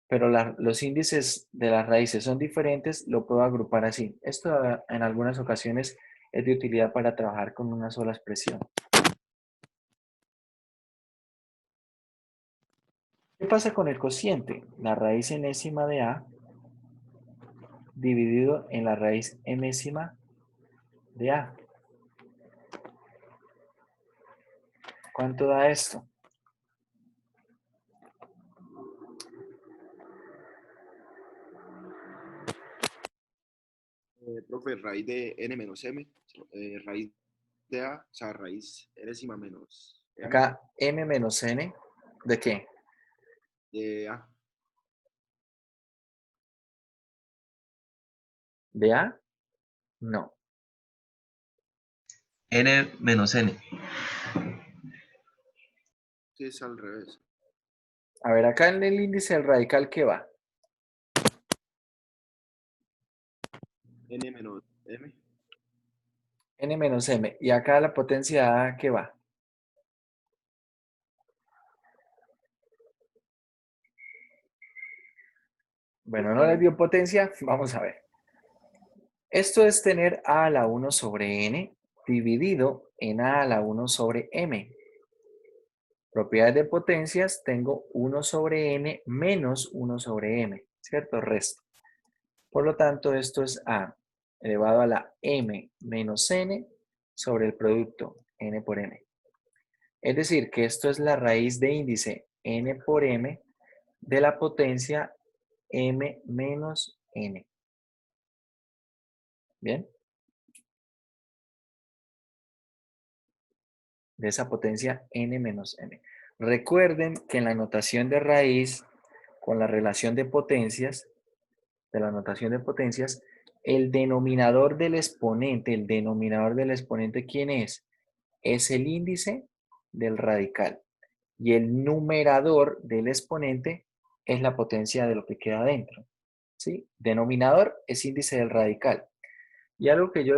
Pero los índices de las raíces son diferentes, lo puedo agrupar así. Esto en algunas ocasiones es de utilidad para trabajar con una sola expresión. ¿Qué pasa con el cociente? La raíz enésima de a dividido en la raíz enésima de a. ¿Cuánto da esto? Profe, raíz de n menos m, raíz de a, o sea, raíz enésima menos m Acá m menos n, ¿de qué? de a. ¿De a? No. N menos N. Sí, es al revés. A ver, acá en el índice del radical, ¿qué va? N menos m. N menos m. Y acá la potencia a, ¿qué va? Bueno, no les dio potencia. Vamos a ver. Esto es tener a la 1 sobre n dividido en a la 1 sobre m. Propiedades de potencias, tengo 1 sobre n menos 1 sobre m, ¿cierto? Resto. Por lo tanto, esto es a elevado a la m menos n sobre el producto n por m. Es decir, que esto es la raíz de índice n por m de la potencia m menos n. ¿Bien? De esa potencia n menos m. Recuerden que en la notación de raíz, con la relación de potencias, de la notación de potencias, el denominador del exponente, ¿quién es? Es el índice del radical. Y el numerador del exponente es la potencia de lo que queda adentro. ¿Sí? Denominador es índice del radical. Y algo que yo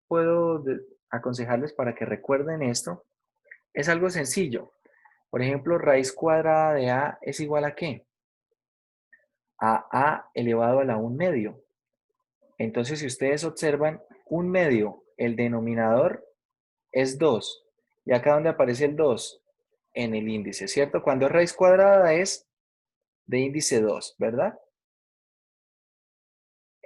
puedo aconsejarles para que recuerden esto, es algo sencillo. Por ejemplo, raíz cuadrada de a es igual a ¿qué? A elevado a la 1 medio. Entonces, si ustedes observan, 1 medio, el denominador es 2. ¿Y acá dónde aparece el 2? En el índice, ¿cierto? Cuando es raíz cuadrada es de índice 2, ¿verdad?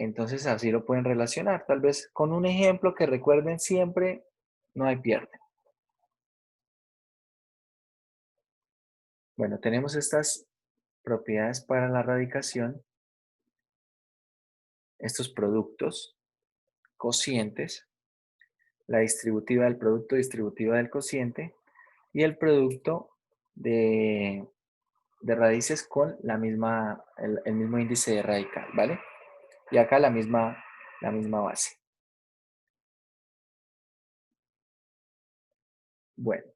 Entonces, así lo pueden relacionar. Tal vez con un ejemplo que recuerden siempre, no hay pierde. Bueno, tenemos estas propiedades para la radicación, estos productos, cocientes, la distributiva del producto, distributiva del cociente, y el producto de raíces con el mismo índice de radical, ¿vale? Y acá la misma base. Bueno,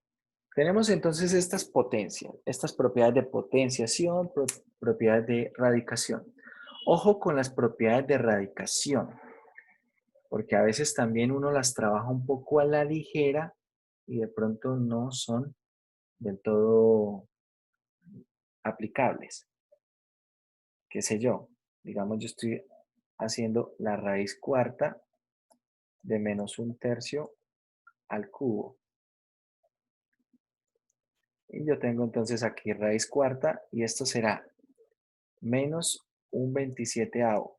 tenemos entonces estas potencias, estas propiedades de potenciación, propiedades de radicación. Ojo con las propiedades de radicación, porque a veces también uno las trabaja un poco a la ligera y de pronto no son del todo aplicables. qué sé yo, digamos yo estoy haciendo la raíz cuarta de menos 1/3 al cubo. Y yo tengo entonces aquí raíz cuarta y esto será menos 1/27.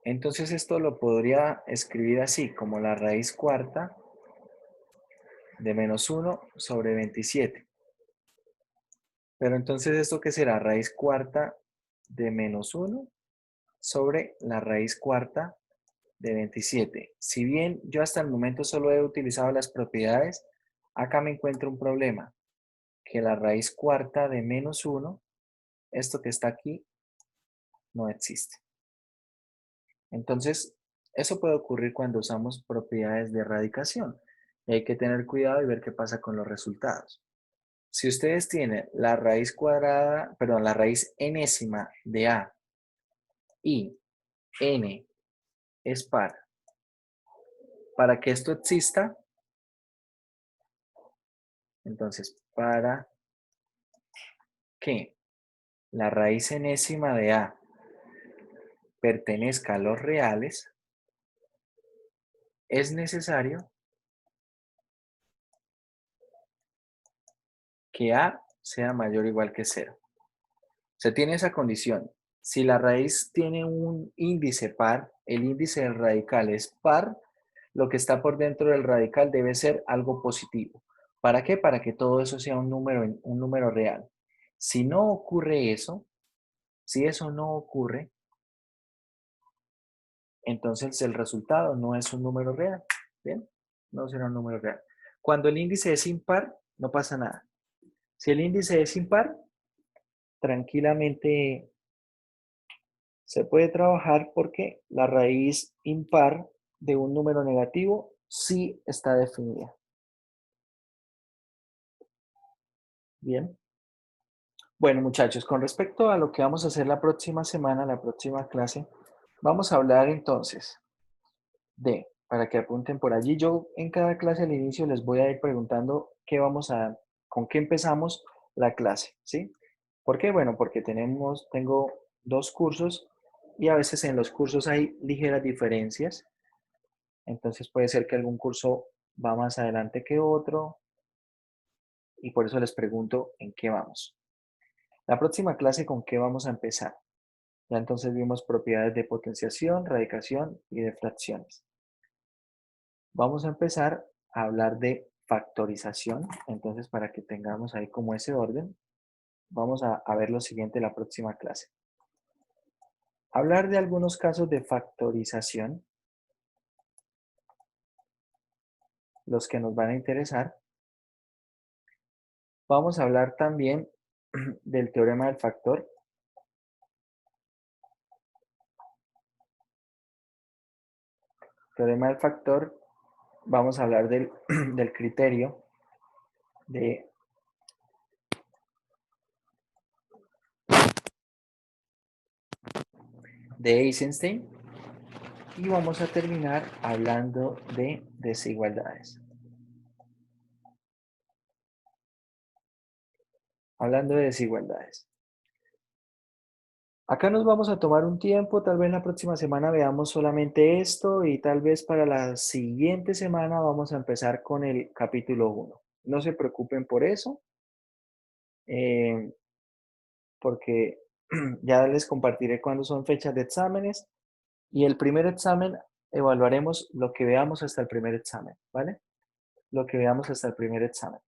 Entonces esto lo podría escribir así, como la raíz cuarta de menos 1 sobre 27. Pero entonces, ¿esto qué será? Raíz cuarta de menos 1 sobre la raíz cuarta de 27. Si bien yo hasta el momento solo he utilizado las propiedades, acá me encuentro un problema, que la raíz cuarta de menos 1, esto que está aquí, no existe. Entonces, eso puede ocurrir cuando usamos propiedades de radicación. Y hay que tener cuidado y ver qué pasa con los resultados. Si ustedes tienen la raíz cuadrada, perdón, la raíz enésima de A y n es par, para que esto exista, entonces, para que la raíz enésima de A pertenezca a los reales, es necesario que A sea mayor o igual que 0. Se tiene esa condición. Si la raíz tiene un índice par, el índice del radical es par, lo que está por dentro del radical debe ser algo positivo. ¿Para qué? Para que todo eso sea un número real. Si no ocurre eso, si eso no ocurre, entonces el resultado no es un número real. ¿Bien? No será un número real. Cuando el índice es impar, no pasa nada. Si el índice es impar, tranquilamente se puede trabajar porque la raíz impar de un número negativo sí está definida. Bien. Bueno, muchachos, con respecto a lo que vamos a hacer la próxima semana, la próxima clase, vamos a hablar entonces para que apunten por allí, yo en cada clase al inicio les voy a ir preguntando con qué empezamos la clase, ¿sí? ¿Por qué? Bueno, porque tengo 2 cursos y a veces en los cursos hay ligeras diferencias. Entonces puede ser que algún curso va más adelante que otro y por eso les pregunto en qué vamos. La próxima clase, ¿con qué vamos a empezar? Ya entonces vimos propiedades de potenciación, radicación y de fracciones. Vamos a empezar a hablar de factorización. Entonces, para que tengamos ahí como ese orden, vamos a ver lo siguiente en la próxima clase. Hablar de algunos casos de factorización, los que nos van a interesar. Vamos a hablar también del teorema del factor. Teorema del factor, vamos a hablar del criterio de Eisenstein y vamos a terminar hablando de desigualdades. Hablando de desigualdades. Acá nos vamos a tomar un tiempo, tal vez la próxima semana veamos solamente esto y tal vez para la siguiente semana vamos a empezar con el capítulo 1. No se preocupen por eso, porque ya les compartiré cuándo son fechas de exámenes y el primer examen evaluaremos lo que veamos hasta el primer examen, ¿vale? Lo que veamos hasta el primer examen.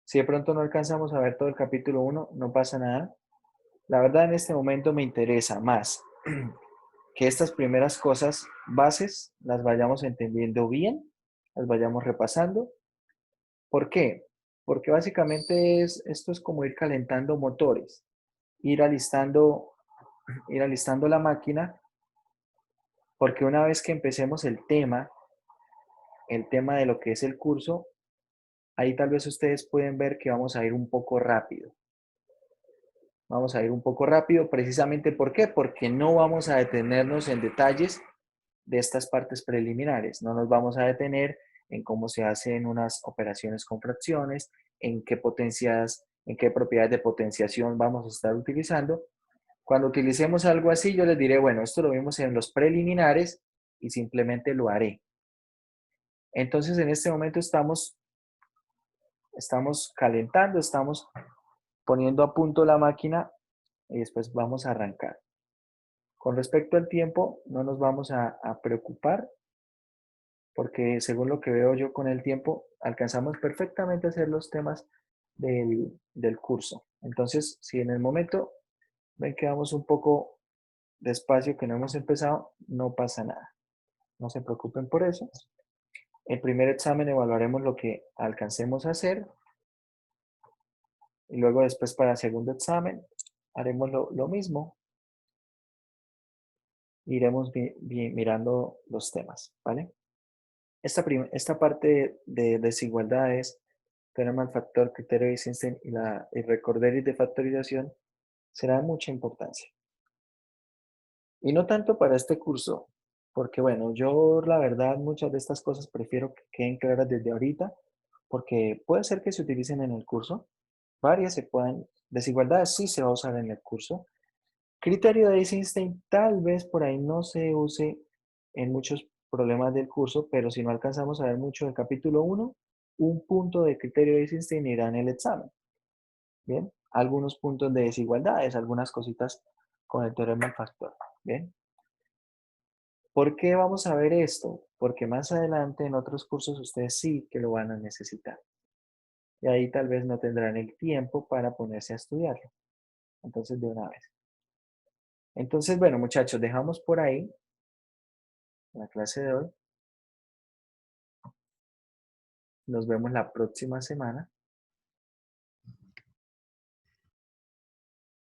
Si de pronto no alcanzamos a ver todo el capítulo 1, no pasa nada. La verdad en este momento me interesa más que estas primeras cosas bases las vayamos entendiendo bien, las vayamos repasando. ¿Por qué? Porque básicamente esto es como ir calentando motores, ir alistando la máquina, porque una vez que empecemos el tema de lo que es el curso, ahí tal vez ustedes pueden ver que vamos a ir un poco rápido. Vamos a ir un poco rápido, precisamente ¿por qué? Porque no vamos a detenernos en detalles de estas partes preliminares. No nos vamos a detener en cómo se hacen unas operaciones con fracciones, en qué propiedades de potenciación vamos a estar utilizando. Cuando utilicemos algo así, yo les diré, bueno, esto lo vimos en los preliminares y simplemente lo haré. Entonces, en este momento estamos calentando, estamos poniendo a punto la máquina y después vamos a arrancar. Con respecto al tiempo, no nos vamos a preocupar porque según lo que veo yo con el tiempo, alcanzamos perfectamente a hacer los temas del curso. Entonces, si en el momento ven que vamos un poco despacio, que no hemos empezado, no pasa nada. No se preocupen por eso. El primer examen evaluaremos lo que alcancemos a hacer y luego después para el segundo examen haremos lo mismo. Iremos mirando los temas, ¿vale? Esta parte de desigualdades, teorema del factor, criterio de Eisenstein y el recorderis de factorización será de mucha importancia. Y no tanto para este curso, porque bueno, yo la verdad muchas de estas cosas prefiero que queden claras desde ahorita, porque puede ser que se utilicen en el curso, varias se pueden, desigualdades sí se va a usar en el curso, criterio de Eisenstein tal vez por ahí no se use en muchos problemas del curso, pero si no alcanzamos a ver mucho del capítulo 1, un punto de criterio de Eisenstein irá en el examen. Bien, algunos puntos de desigualdades, algunas cositas con el teorema del factor. Bien. ¿Por qué vamos a ver esto? Porque más adelante en otros cursos ustedes sí que lo van a necesitar. Y ahí tal vez no tendrán el tiempo para ponerse a estudiarlo. Entonces, de una vez. Entonces, bueno, muchachos, dejamos por ahí la clase de hoy. Nos vemos la próxima semana.